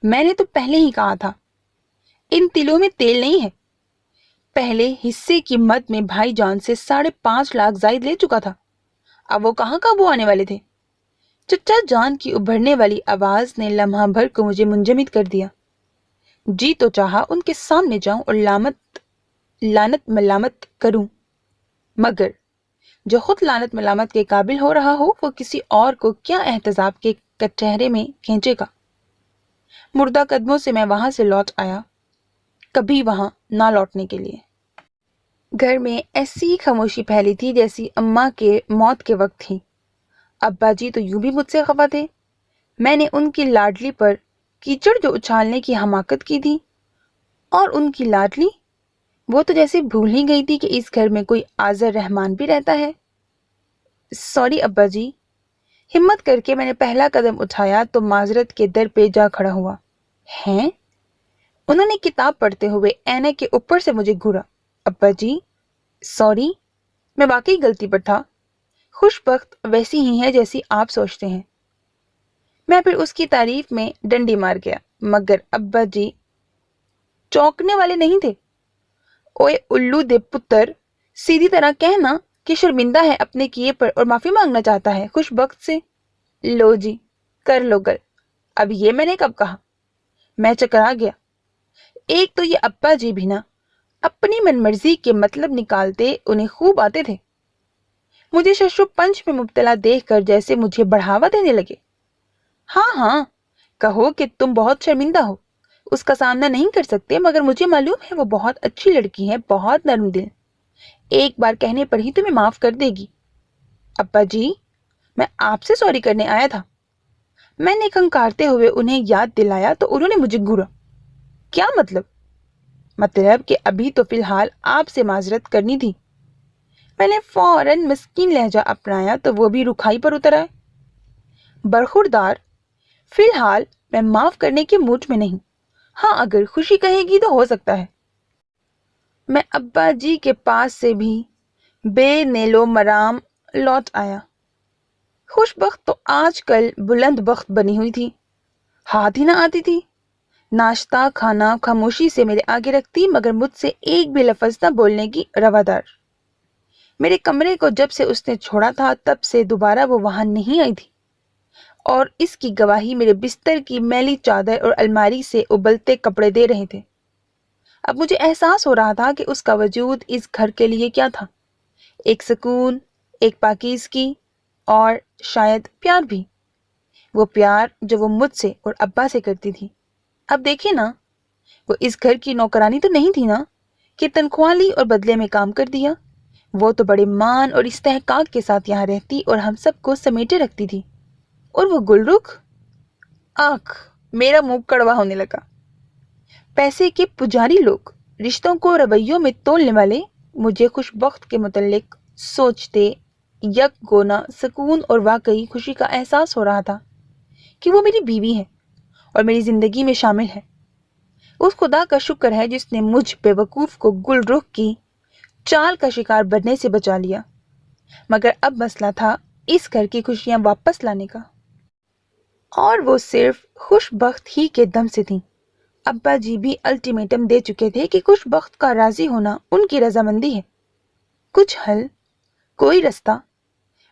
میں نے تو پہلے ہی کہا تھا، ان تلوں میں تیل نہیں ہے۔ پہلے حصے کی مد میں بھائی جان سے 5.5 لاکھ زائد لے چکا تھا، اب وہ کہاں قابو آنے والے تھے؟ چچا جان کی ابھرنے والی آواز نے لمحہ بھر کو مجھے منجمد کر دیا۔ جی تو چاہا ان کے سامنے جاؤں اور لعنت ملامت کروں، مگر جو خود لعنت ملامت کے قابل ہو رہا ہو وہ کسی اور کو کیا احتساب کے کٹہرے میں کھینچے گا۔ مردہ قدموں سے میں وہاں سے لوٹ آیا، کبھی وہاں نہ لوٹنے کے لیے۔ گھر میں ایسی خاموشی پھیلی تھی جیسی اماں کے موت کے وقت تھی۔ ابا جی تو یوں بھی مجھ سے خفا تھے، میں نے ان کی لاڈلی پر کیچڑ جو اچھالنے کی حماقت کی تھی، اور ان کی لاڈلی وہ تو جیسے بھول ہی گئی تھی کہ اس گھر میں کوئی آذر رحمان بھی رہتا ہے۔ سوری ابا جی، ہمت کر کے میں نے پہلا قدم اٹھایا تو معذرت کے در پہ جا کھڑا ہوا۔ ہیں؟ انہوں نے کتاب پڑھتے ہوئے اینک کے اوپر سے مجھے گھورا۔ ابا جی سوری، میں واقعی غلطی پر تھا، خوش بخت ویسی ہی ہے جیسی آپ سوچتے ہیں۔ میں پھر اس کی تعریف میں ڈنڈی مار گیا، مگر ابا جی چونکنے والے نہیں تھے۔ اوے الو دے پتر، سیدھی طرح کہنا کہ شرمندہ ہے اپنے کیے پر اور معافی مانگنا چاہتا ہے خوش بخت سے۔ لو جی کر لو گل، اب یہ میں نے کب کہا؟ میں چکرا گیا۔ ایک تو یہ ابا جی بھی نا اپنی من مرضی کے مطلب نکالتے انہیں خوب آتے تھے، مجھے شش و پنج میں مبتلا دیکھ کر جیسے مجھے بڑھاوا دینے لگے۔ ہاں ہاں کہو کہ تم بہت شرمندہ ہو، اس کا سامنا نہیں کر سکتے، مگر مجھے معلوم ہے وہ بہت اچھی لڑکی ہے، بہت نرم دل، ایک بار کہنے پر ہی تمہیں معاف کر دے گی۔ ابا جی میں آپ سے سوری کرنے آیا تھا، میں نے کھنکارتے ہوئے انہیں یاد دلایا تو انہوں نے مجھے گھورا۔ کیا مطلب؟ مطلب کہ ابھی تو فی الحال آپ سے معذرت کرنی تھی۔ میں نے فوراً مسکین لہجہ اپنایا تو وہ بھی رکھائی پر اتر آئے۔ برخوردار، فی الحال میں معاف کرنے کے موڈ میں نہیں، ہاں اگر خوشی کہے گی تو ہو سکتا ہے۔ میں ابا جی کے پاس سے بھی بے نیلو مرام لوٹ آیا۔ خوش بخت تو آج کل بلند بخت بنی ہوئی تھی، ہاتھ ہی نہ آتی تھی۔ ناشتہ کھانا خاموشی سے میرے آگے رکھتی، مگر مجھ سے ایک بھی لفظ نہ بولنے کی روادار۔ میرے کمرے کو جب سے اس نے چھوڑا تھا تب سے دوبارہ وہ وہاں نہیں آئی تھی، اور اس کی گواہی میرے بستر کی میلی چادر اور الماری سے ابلتے کپڑے دے رہے تھے۔ اب مجھے احساس ہو رہا تھا کہ اس کا وجود اس گھر کے لیے کیا تھا، ایک سکون، ایک پاکیزگی، اور شاید پیار بھی، وہ پیار جو وہ مجھ سے اور ابا سے کرتی تھی۔ اب دیکھیں نا، وہ اس گھر کی نوکرانی تو نہیں تھی نا کہ تنخواہ لی اور بدلے میں کام کر دیا، وہ تو بڑے مان اور استحقاق کے ساتھ یہاں رہتی اور ہم سب کو سمیٹے رکھتی تھی۔ اور وہ گل رخ، آنکھ، میرا منہ کڑوا ہونے لگا۔ پیسے کے پجاری لوگ، رشتوں کو رویوں میں تولنے والے، مجھے خوش بخت کے متعلق سوچتے یک گونا سکون اور واقعی خوشی کا احساس ہو رہا تھا کہ وہ میری بیوی ہے اور میری زندگی میں شامل ہے۔ اس خدا کا شکر ہے جس نے مجھ بے وقوف کو گل رخ کی چال کا شکار بننے سے بچا لیا، مگر اب مسئلہ تھا اس گھر کی خوشیاں واپس لانے کا، اور وہ صرف خوش بخت ہی کے دم سے تھیں۔ ابا جی بھی الٹیمیٹم دے چکے تھے کہ خوش بخت کا راضی ہونا ان کی رضامندی ہے۔ کچھ حل، کوئی رستہ؟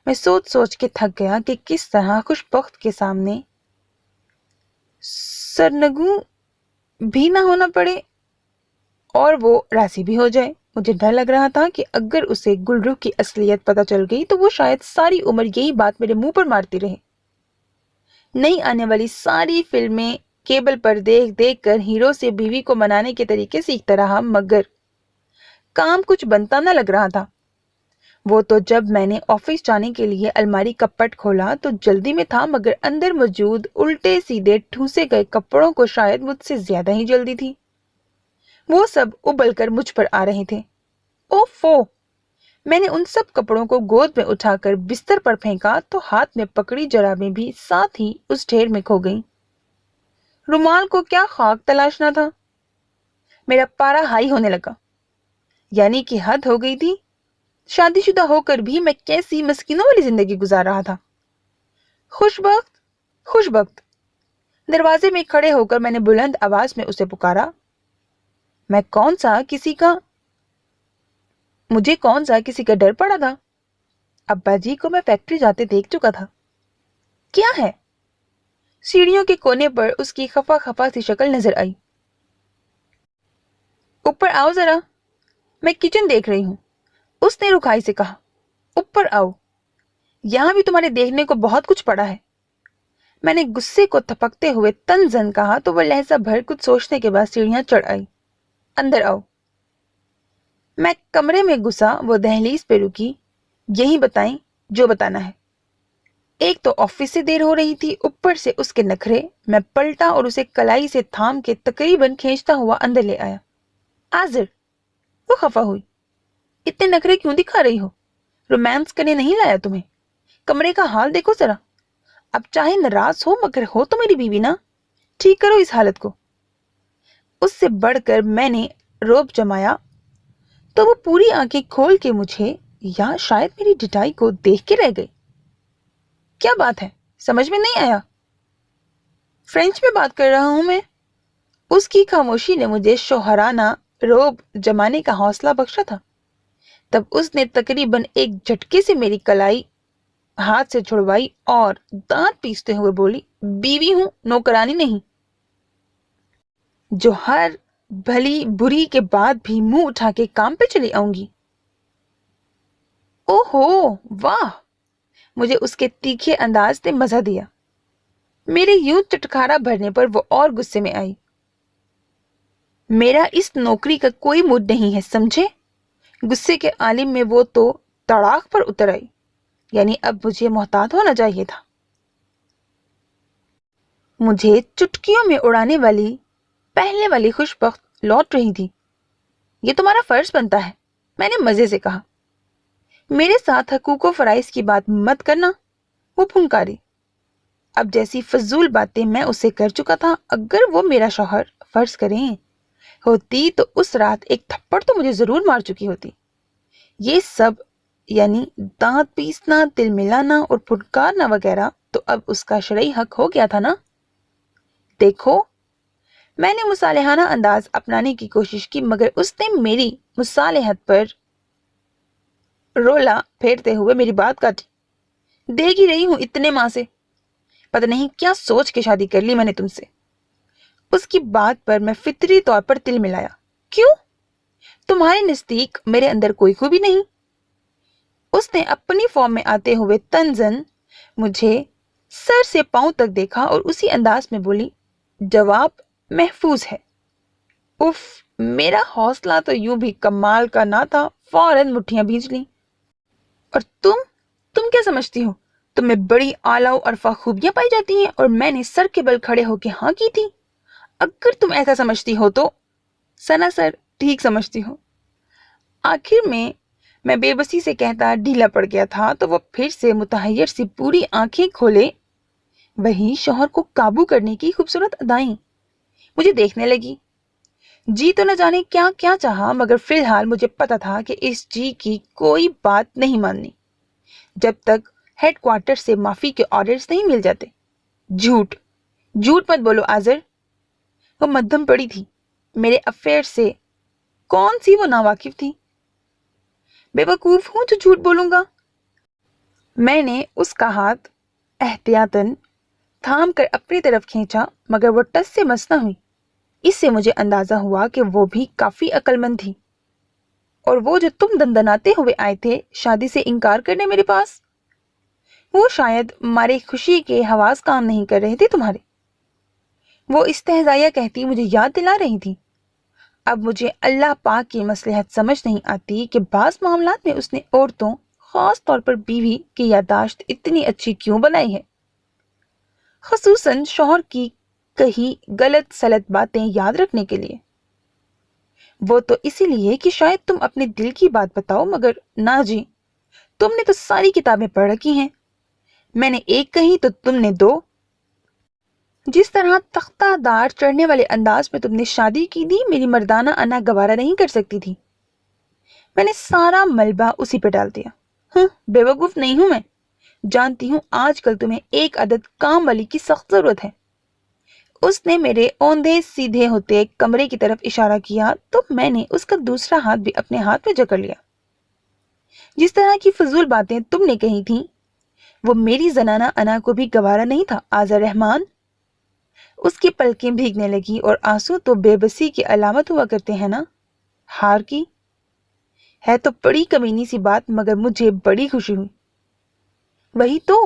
میں سوچ سوچ کے تھک گیا کہ کس طرح خوش بخت کے سامنے سرنگوں بھی نہ ہونا پڑے اور وہ راضی بھی ہو جائے۔ مجھے ڈر لگ رہا تھا کہ اگر اسے گل رخ کی اصلیت پتہ چل گئی تو وہ شاید ساری عمر یہی بات میرے منہ پر مارتی رہے۔ نئی آنے والی ساری فلمیں کیبل پر دیکھ دیکھ کر ہیرو سے بیوی کو منانے کے طریقے سیکھتا رہا، مگر کام کچھ بنتا نہ لگ رہا تھا۔ وہ تو جب میں نے آفس جانے کے لیے الماری کا پٹ کھولا تو جلدی میں تھا، مگر اندر موجود الٹے سیدھے ٹھوسے گئے کپڑوں کو شاید مجھ سے زیادہ ہی جلدی تھی۔ وہ سب ابل کر مجھ پر آ رہے تھے۔ اوفو! میں نے ان سب کپڑوں کو گود میں اٹھا کر بستر پر پھینکا تو ہاتھ میں پکڑی جرابیں بھی ساتھ ہی اس ڈھیر میں کھو گئیں۔ رومال کو کیا خاک تلاشنا تھا؟ میرا پارا ہائی ہونے لگا، یعنی کہ حد ہو گئی تھی۔ شادی شدہ ہو کر بھی میں کیسی مسکینوں والی زندگی گزار رہا تھا۔ خوش بخت، خوش بخت۔ دروازے میں کھڑے ہو کر میں نے بلند آواز میں اسے پکارا۔ مجھے کون سا کسی کا ڈر پڑا تھا؟ ابا جی کو میں فیکٹری جاتے دیکھ چکا تھا۔ کیا ہے؟ سیڑھیوں کے کونے پر اس کی خفا خفا سی شکل نظر آئی۔ اوپر آؤ ذرا، میں کچن دیکھ رہی ہوں، اس نے رکھائی سے کہا۔ اوپر آؤ، یہاں بھی تمہارے دیکھنے کو بہت کچھ پڑا ہے۔ میں نے غصے کو تھپکتے ہوئے تنزن کہا تو وہ لہجہ بھر کچھ سوچنے کے بعد سیڑھیاں چڑھ آئی۔ اندر آؤ۔ میں کمرے میں گھسا، وہ دہلیز پہ رکی۔ یہی بتائیں جو بتانا ہے۔ ایک تو آفس سے دیر ہو رہی تھی، اوپر سے اس کے نخرے۔ میں پلٹا اور اسے کلائی سے تھام کے تقریباً کھینچتا ہوا اندر لے آیا۔ آذر، وہ خفا ہوئی، اتنے نخرے کیوں دکھا رہی ہو؟ رومانس کرنے نہیں لایا تمہیں؟ کمرے کا حال دیکھو ذرا۔ اب چاہے ناراض ہو مگر ہو تو میری بیوی نا، ٹھیک کرو اس حالت کو۔ اس سے بڑھ کر میں نے روب جمایا تو وہ پوری آنکھیں کھول کے مجھے یا شاید میری ڈٹائی کو دیکھ کے رہ گئی۔ کیا بات ہے، سمجھ میں نہیں آیا؟ فرینچ میں بات کر رہا ہوں میں۔ اس کی خاموشی نے مجھے شوہرانہ روب جمانے کا حوصلہ بخشا تھا۔ تب اس نے تقریباً ایک جھٹکے سے میری کلائی ہاتھ سے چھڑوائی اور دانت پیستے ہوئے بولی، بیوی ہوں، نوکرانی نہیں، جو ہر بھلی بری کے بعد بھی منہ اٹھا کے کام پہ چلی آؤں گی۔ او ہو، واہ! مجھے اس کے تیکھے انداز نے مزہ دیا۔ میرے یوں چٹکارا بھرنے پر وہ اور غصے میں آئی۔ میرا اس نوکری کا کوئی موڈ نہیں ہے، سمجھے؟ غصے کے عالم میں وہ تو تڑاک پر اتر آئی، یعنی اب مجھے محتاط ہونا چاہیے تھا۔ مجھے چٹکیوں میں اڑانے والی پہلے والی خوش بخت لوٹ رہی تھی۔ یہ تمہارا فرض بنتا ہے، میں نے مزے سے کہا۔ میرے ساتھ حقوق و فرائض کی بات مت کرنا، وہ پھنکاری۔ اب جیسی فضول باتیں میں اسے کر چکا تھا، اگر وہ میرا شوہر فرض کریں ہوتی تو اس رات ایک تھپڑ تو مجھے ضرور مار چکی ہوتی۔ یہ سب یعنی دانت پیسنا، دل ملانا اور پھنکارنا وغیرہ تو اب اس کا شرعی حق ہو گیا تھا نا۔ دیکھو، میں نے مصالحانہ انداز اپنانے کی کوشش کی، مگر اس نے میری مصالحت پر رولا پھیرتے ہوئے میری بات کاٹی۔ دیکھ ہی رہی ہوں اتنے ماہ سے، پتہ نہیں کیا سوچ کے شادی کر لی میں نے تم سے۔ اس کی بات پر میں فطری طور پر تل ملایا۔ کیوں؟ تمہارے نزدیک میرے اندر کوئی خوبی نہیں؟ اس نے اپنی فارم میں آتے ہوئے تنزن مجھے سر سے پاؤں تک دیکھا اور اسی انداز میں بولی، جواب محفوظ ہے۔ اف، میرا حوصلہ تو یوں بھی کمال کا نہ تھا، فوراً مٹھیاں بھیج لیں۔ اور تم کیا سمجھتی ہو؟ تم میں بڑی اعلیٰ و عرفہ خوبیاں پائی جاتی ہیں اور میں نے سر کے بل کھڑے ہو کے ہاں کی تھی۔ اگر تم ایسا سمجھتی ہو تو سر ٹھیک سمجھتی ہو۔ آخر میں بے بسی سے کہتا ڈھیلا پڑ گیا تھا تو وہ پھر سے متحیر سی پوری آنکھیں کھولے وہی شوہر کو قابو کرنے کی خوبصورت ادائیں مجھے دیکھنے لگی۔ جی تو نہ جانے کیا کیا چاہا، مگر فی الحال مجھے پتا تھا کہ اس جی کی کوئی بات نہیں ماننی جب تک ہیڈ کوارٹر سے معافی کے آرڈرز نہیں مل جاتے۔ جھوٹ مت بولو آذر۔ وہ مدھم پڑی تھی، میرے افیئر سے کون سی وہ ناواقف تھی؟ بے وقوف ہوں جو جھوٹ بولوں گا۔ میں نے اس کا ہاتھ احتیاطاً تھام کر اپنی طرف کھینچا، مگر وہ ٹس سے مس نہ ہوئی۔ اس سے مجھے اندازہ ہوا کہ وہ بھی کافی عقل مند تھی۔ اور وہ جو تم دندناتے ہوئے آئے تھے شادی سے انکار کرنے میرے پاس، وہ شاید مارے خوشی کے حواس کام نہیں کر رہے تھے تمہارے۔ وہ استہزائیہ کہتی مجھے یاد دلا رہی تھی۔ اب مجھے اللہ پاک کی مصلحت سمجھ نہیں آتی کہ بعض معاملات میں اس نے عورتوں، خاص طور پر بیوی کی یادداشت اتنی اچھی کیوں بنائی ہے، خصوصاً شوہر کی کہیں غلط سلط باتیں یاد رکھنے کے لیے؟ وہ تو اسی لیے کہ شاید تم اپنے دل کی بات بتاؤ، مگر نہ جی، تم نے تو ساری کتابیں پڑھ رکھی ہیں، میں نے ایک کہی تو تم نے دو۔ جس طرح تختہ دار چڑھنے والے انداز میں تم نے شادی کی تھی، میری مردانہ انا گوارا نہیں کر سکتی تھی۔ میں نے سارا ملبہ اسی پہ ڈال دیا۔ ہاں، بے وقوف نہیں ہوں میں، جانتی ہوں آج کل تمہیں ایک عدد کام والی کی سخت ضرورت ہے۔ اس نے میرے اوندھے سیدھے ہوتے کمرے کی طرف اشارہ کیا تو میں نے اس کا دوسرا ہاتھ بھی اپنے ہاتھ میں جکڑ لیا۔ جس طرح کی فضول باتیں تم نے کہی تھیں وہ میری زنانہ انا کو بھی گوارا نہیں تھا آذر رحمان۔ اس کی پلکیں بھیگنے لگی، اور آنسو تو بے بسی کی علامت ہوا کرتے ہیں نا، ہار کی ہے تو بڑی کمینی سی بات، مگر مجھے بڑی خوشی ہوئی۔ وہی تو،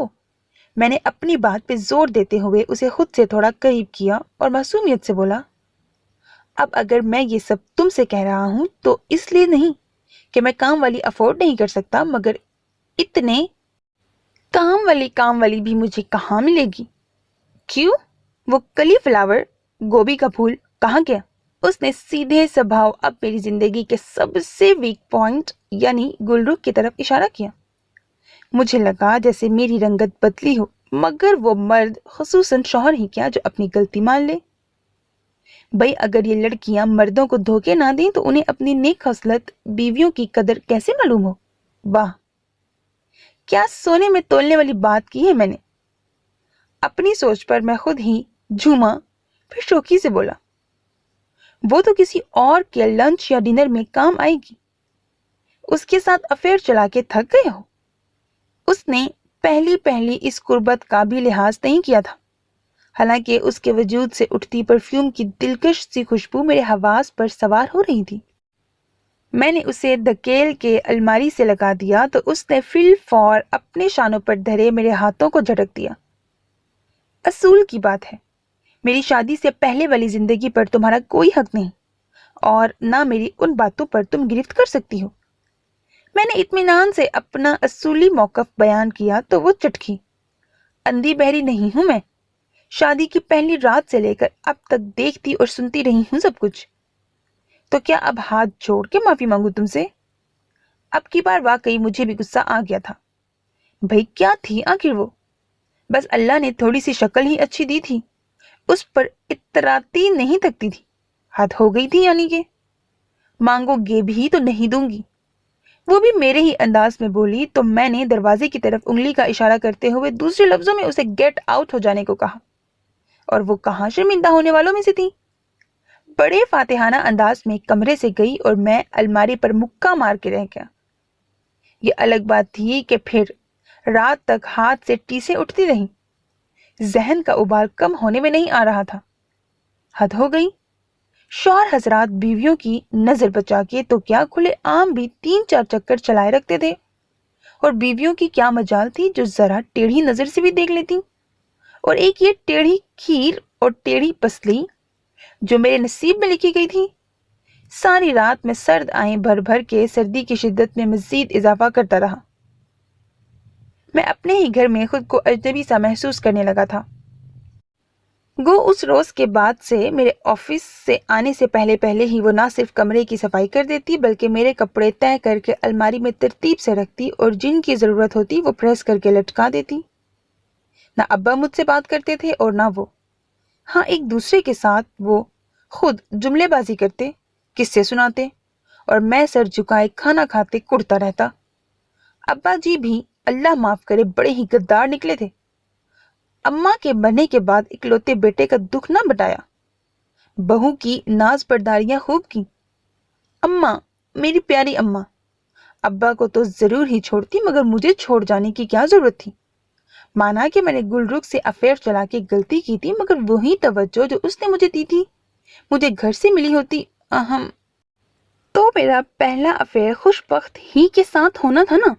میں نے اپنی بات پہ زور دیتے ہوئے اسے خود سے تھوڑا قریب کیا اور معصومیت سے بولا، اب اگر میں یہ سب تم سے کہہ رہا ہوں تو اس لیے نہیں کہ میں کام والی افورڈ نہیں کر سکتا، مگر اتنے کام والی بھی مجھے کہاں ملے گی؟ کیوں؟ وہ کلی فلاور، گوبھی کا پھول کہاں گیا؟ اس نے سیدھے سبھاؤ اب میری زندگی کے سب سے ویک پوائنٹ یعنی گل رخ کی طرف اشارہ کیا۔ مجھے لگا جیسے میری رنگت بدلی ہو، مگر وہ مرد، خصوصاً شوہر ہی کیا، جو اپنی غلطی مان لے۔ بھئی اگر یہ لڑکیاں مردوں کو دھوکے نہ دیں تو انہیں اپنی نیک خصلت بیویوں کی قدر کیسے معلوم ہو؟ واہ، کیا سونے میں تولنے والی بات کی ہے میں نے۔ اپنی سوچ پر میں خود ہی جھوما، پھر شوخی سے بولا، وہ تو کسی اور کے لنچ یا ڈنر میں کام آئے گی، اس کے ساتھ افیئر چلا کے تھک گئے ہو۔ اس نے پہلی اس قربت کا بھی لحاظ نہیں کیا تھا، حالانکہ اس کے وجود سے اٹھتی پرفیوم کی دلکش سی خوشبو میرے حواس پر سوار ہو رہی تھی۔ میں نے اسے دھکیل کے الماری سے لگا دیا تو اس نے فل فور اپنے شانوں پر دھرے میرے ہاتھوں کو جھٹک دیا۔ اصول کی بات ہے، میری شادی سے پہلے والی زندگی پر تمہارا کوئی حق نہیں، اور نہ میری ان باتوں پر تم گرفت کر سکتی ہو۔ میں نے اطمینان سے اپنا اصولی موقف بیان کیا تو وہ چٹکی، اندھی بہری نہیں ہوں میں، شادی کی پہلی رات سے لے کر اب تک دیکھتی اور سنتی رہی ہوں سب کچھ، تو کیا اب ہاتھ جوڑ کے معافی مانگوں تم سے؟ اب کی بار واقعی مجھے بھی غصہ آ گیا تھا۔ بھئی کیا تھی آخر وہ؟ بس اللہ نے تھوڑی سی شکل ہی اچھی دی تھی، اس پر اتراتی نہیں تکتی تھی، حد ہو گئی تھی یعنی کہ مانگو گے بھی تو نہیں دوں گی۔ وہ بھی میرے ہی انداز میں بولی تو میں نے دروازے کی طرف انگلی کا اشارہ کرتے ہوئے دوسرے لفظوں میں اسے گیٹ آؤٹ ہو جانے کو کہا، اور وہ کہاں شرمندہ ہونے والوں میں سے تھی۔ بڑے فاتحانہ انداز میں کمرے سے گئی اور میں الماری پر مکہ مار کے رہ گیا۔ یہ الگ بات تھی کہ پھر رات تک ہاتھ سے ٹیسیں اٹھتی رہیں، ذہن کا ابال کم ہونے میں نہیں آ رہا تھا۔ حد ہو گئی، شوہر حضرات بیویوں کی نظر بچا کے تو کیا کھلے عام بھی 3-4 چکر چلائے رکھتے تھے، اور بیویوں کی کیا مجال تھی جو ذرا ٹیڑھی نظر سے بھی دیکھ لیتی، اور ایک یہ ٹیڑھی کھیر اور ٹیڑھی پسلی جو میرے نصیب میں لکھی گئی تھی۔ ساری رات میں سرد آئیں بھر بھر کے سردی کی شدت میں مزید اضافہ کرتا رہا۔ میں اپنے ہی گھر میں خود کو اجنبی سا محسوس کرنے لگا تھا۔ گو اس روز کے بعد سے میرے آفس سے آنے سے پہلے ہی وہ نہ صرف کمرے کی صفائی کر دیتی بلکہ میرے کپڑے طے کر کے الماری میں ترتیب سے رکھتی، اور جن کی ضرورت ہوتی وہ پریس کر کے لٹکا دیتی۔ نہ ابا مجھ سے بات کرتے تھے اور نہ وہ، ہاں ایک دوسرے کے ساتھ وہ خود جملے بازی کرتے، قصے سناتے، اور میں سر جھکائے کھانا کھاتے کڑتا رہتا۔ ابا جی بھی اللہ معاف کرے بڑے ہی غدار نکلے تھے، اماں کے مرنے کے بعد اکلوتے بیٹے کا دکھ نہ بٹایا، بہو کی ناز برداریاں خوب کی۔ اماں، میری پیاری اماں، ابا کو تو ضرور ہی چھوڑتی، مگر مجھے چھوڑ جانے کی کیا ضرورت تھی؟ مانا کہ میں نے گل رخ سے افیئر چلا کے غلطی کی تھی، مگر وہی توجہ جو اس نے مجھے دی تھی مجھے گھر سے ملی ہوتی تو میرا پہلا افیئر خوش بخت ہی کے ساتھ ہونا تھا نا۔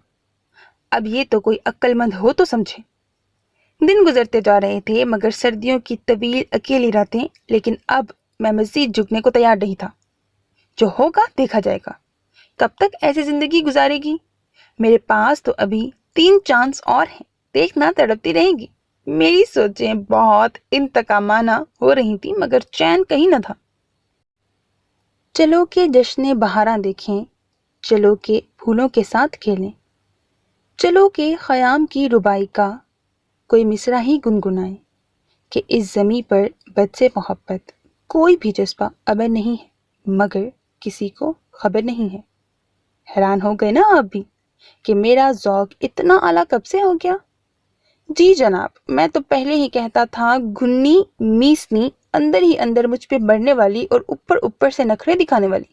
اب یہ تو کوئی عقل مند ہو تو سمجھے۔ دن گزرتے جا رہے تھے، مگر سردیوں کی طویل اکیلی راتیں، لیکن اب میں مزید جھکنے کو تیار نہیں تھا۔ جو ہوگا دیکھا جائے گا۔ کب تک ایسی زندگی گزارے گی؟ میرے پاس تو ابھی 3 چانس اور ہیں، دیکھنا تڑپتی رہے گی۔ میری سوچیں بہت انتقامانہ ہو رہی تھی مگر چین کہیں نہ تھا۔ چلو کہ جشن بہاراں دیکھیں، چلو کہ پھولوں کے ساتھ کھیلیں، چلو کہ خیام کی ربائی کا کوئی مصرع ہی گنگنائیں کہ اس زمیں پر بد سے محبت کوئی بھی جذبہ ابر نہیں ہے مگر کسی کو خبر نہیں ہے۔ حیران ہو گئے نا آپ بھی کہ میرا ذوق اتنا اعلیٰ کب سے ہو گیا؟ جی جناب، میں تو پہلے ہی کہتا تھا گھنی میسنی اندر ہی اندر مجھ پہ بڑھنے والی اور اوپر اوپر سے نخرے دکھانے والی۔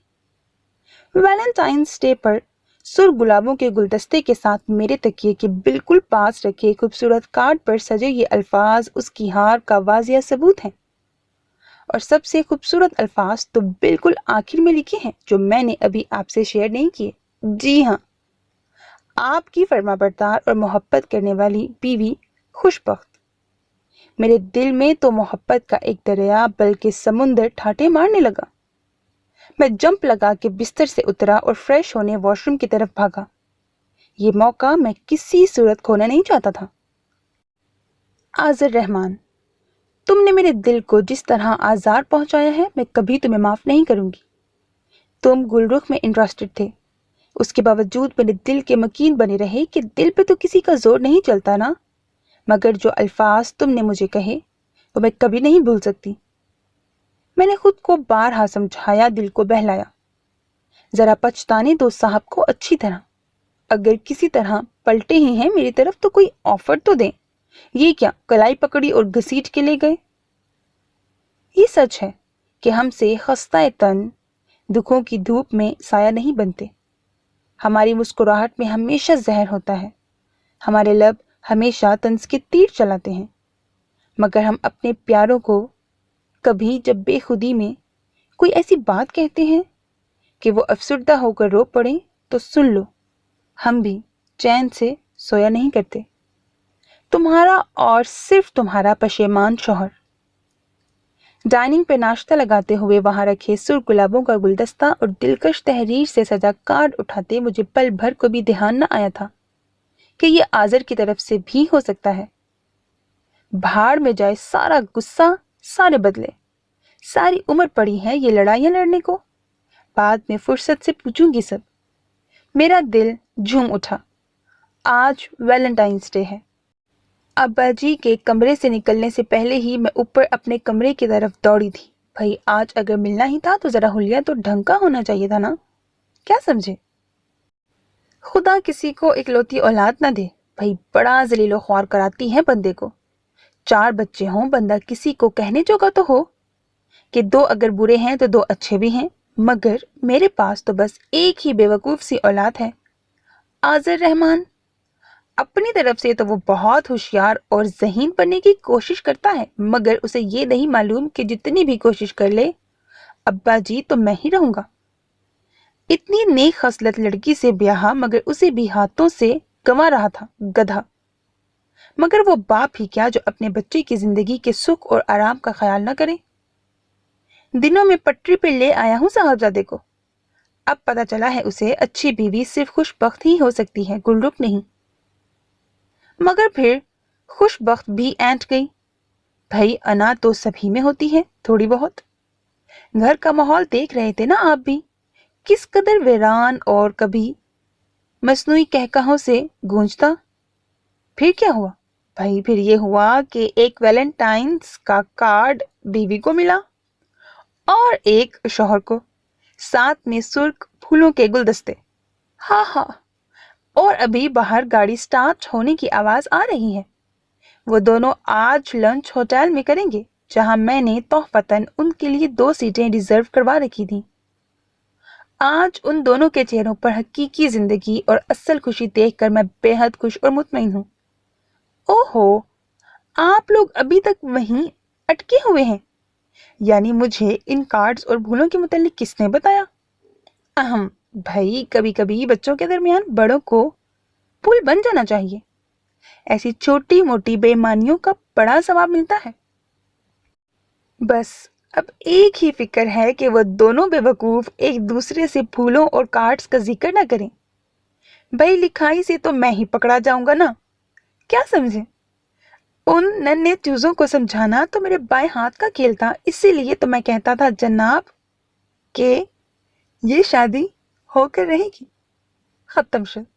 ویلنٹائنس ڈے پر سر گلابوں کے گلدستے کے ساتھ میرے تکیے کے بالکل پاس رکھے خوبصورت کارڈ پر سجے یہ الفاظ اس کی ہار کا واضح ثبوت ہیں، اور سب سے خوبصورت الفاظ تو بالکل آخر میں لکھے ہیں جو میں نے ابھی آپ سے شیئر نہیں کیے۔ جی ہاں، آپ کی فرما بردار اور محبت کرنے والی بیوی خوش بخت۔ میرے دل میں تو محبت کا ایک دریا بلکہ سمندر ٹھاٹے مارنے لگا۔ میں جمپ لگا کے بستر سے اترا اور فریش ہونے واش روم کی طرف بھاگا۔ یہ موقع میں کسی صورت کھونا نہیں چاہتا تھا۔ آذر رحمان، تم نے میرے دل کو جس طرح آزار پہنچایا ہے میں کبھی تمہیں معاف نہیں کروں گی۔ تم گلرخ میں انٹرسٹڈ تھے، اس کے باوجود میرے دل کے مکین بنے رہے کہ دل پہ تو کسی کا زور نہیں چلتا نا، مگر جو الفاظ تم نے مجھے کہے وہ میں کبھی نہیں بھول سکتی۔ میں نے خود کو بارہا سمجھایا، دل کو بہلایا، ذرا پچھتانے دو صاحب کو اچھی طرح، اگر کسی طرح پلٹے ہی ہیں میری طرف تو کوئی آفر تو دیں، یہ کیا کلائی پکڑی اور گھسیٹ کے لے گئے؟ یہ سچ ہے کہ ہم سے خستہ تن دکھوں کی دھوپ میں سایہ نہیں بنتے، ہماری مسکراہٹ میں ہمیشہ زہر ہوتا ہے، ہمارے لب ہمیشہ طنز کے تیر چلاتے ہیں، مگر ہم اپنے پیاروں کو کبھی جب بے خودی میں کوئی ایسی بات کہتے ہیں کہ وہ افسردہ ہو کر رو پڑیں تو سن لو، ہم بھی چین سے سویا نہیں کرتے۔ تمہارا اور صرف تمہارا پشیمان شوہر۔ ڈائننگ پہ ناشتہ لگاتے ہوئے وہاں رکھے سر گلابوں کا گلدستہ اور دلکش تحریر سے سجا کارڈ اٹھاتے مجھے پل بھر کو بھی دھیان نہ آیا تھا کہ یہ آذر کی طرف سے بھی ہو سکتا ہے۔ بھاڑ میں جائے سارا غصہ، سارے بدلے، ساری عمر پڑی ہے یہ لڑائیاں لڑنے کو، بعد میں فرصت سے پوچھوں گی سب۔ میرا دل جھوم اٹھا، آج ویلنٹائنس ڈے ہے۔ ابا جی کے کمرے سے نکلنے سے پہلے ہی میں اوپر اپنے کمرے کی طرف دوڑی تھی۔ بھائی آج اگر ملنا ہی تھا تو ذرا حلیہ تو ڈھنگ کا ہونا چاہیے تھا نا، کیا سمجھے؟ خدا کسی کو اکلوتی اولاد نہ دے، بھائی بڑا ذلیل و خوار کراتی ہے بندے کو۔ 4 بچے ہوں، بندہ کسی کو کہنے جوگا تو ہو کہ 2 اگر برے ہیں تو 2 اچھے بھی ہیں، مگر میرے پاس تو بس ایک ہی بے وقوف سی اولاد ہے، آذر رحمان۔ اپنی طرف سے تو وہ بہت ہوشیار اور ذہین بننے کی کوشش کرتا ہے، مگر اسے یہ نہیں معلوم کہ جتنی بھی کوشش کر لے ابا جی تو میں ہی رہوں گا۔ اتنی نیک خصلت لڑکی سے بیاہا مگر اسے بھی ہاتھوں سے گنوا رہا تھا، گدھا۔ مگر وہ باپ ہی کیا جو اپنے بچے کی زندگی کے سکھ اور آرام کا خیال نہ کرے۔ دنوں میں پٹری پہ لے آیا ہوں صاحبزادے کو، اب پتہ چلا ہے اسے اچھی بیوی صرف خوش بخت ہی ہو سکتی ہے، گلرخ نہیں۔ مگر پھر خوش بخت بھی اینٹ گئی، بھائی انا تو سبھی میں ہوتی ہے تھوڑی بہت۔ گھر کا ماحول دیکھ رہے تھے نا آپ بھی، کس قدر ویران اور کبھی مصنوعی کہکہوں سے گونجتا۔ پھر کیا ہوا؟ بھائی پھر یہ ہوا کہ ایک ویلنٹائنس کا کارڈ بیوی کو ملا اور ایک شوہر کو، ساتھ میں سرخ پھولوں کے گلدستے۔ ہاں ہاں، اور ابھی باہر گاڑی سٹارٹ ہونے کی آواز آ رہی ہے۔ وہ دونوں آج لنچ ہوٹل میں کریں گے جہاں میں نے تحفتاً ان کے لیے 2 سیٹیں ریزرو کروا رکھی تھیں۔ آج ان دونوں کے چہروں پر حقیقی زندگی اور اصل خوشی دیکھ کر میں بے حد خوش اور مطمئن ہوں۔ اوہو، آپ لوگ ابھی تک وہیں اٹکے ہوئے ہیں، یعنی مجھے ان کارڈز اور بھولوں کے متعلق کس نے بتایا؟ بھائی کبھی کبھی بچوں کے درمیان بڑوں کو پل بن جانا چاہیے، ایسی چھوٹی موٹی بے ایمانیوں کا بڑا ثواب ملتا ہے۔ بس اب ایک ہی فکر ہے کہ وہ دونوں بے وقوف ایک دوسرے سے پھولوں اور کارڈز کا ذکر نہ کریں۔ بھائی لکھائی سے تو میں ہی پکڑا جاؤں گا نا، کیا سمجھے؟ ان ننھے چوزوں کو سمجھانا تو میرے بائیں ہاتھ کا کھیل تھا، اسی لیے تو میں کہتا تھا جناب کہ یہ شادی ہو کر رہے گی۔ ختم شد۔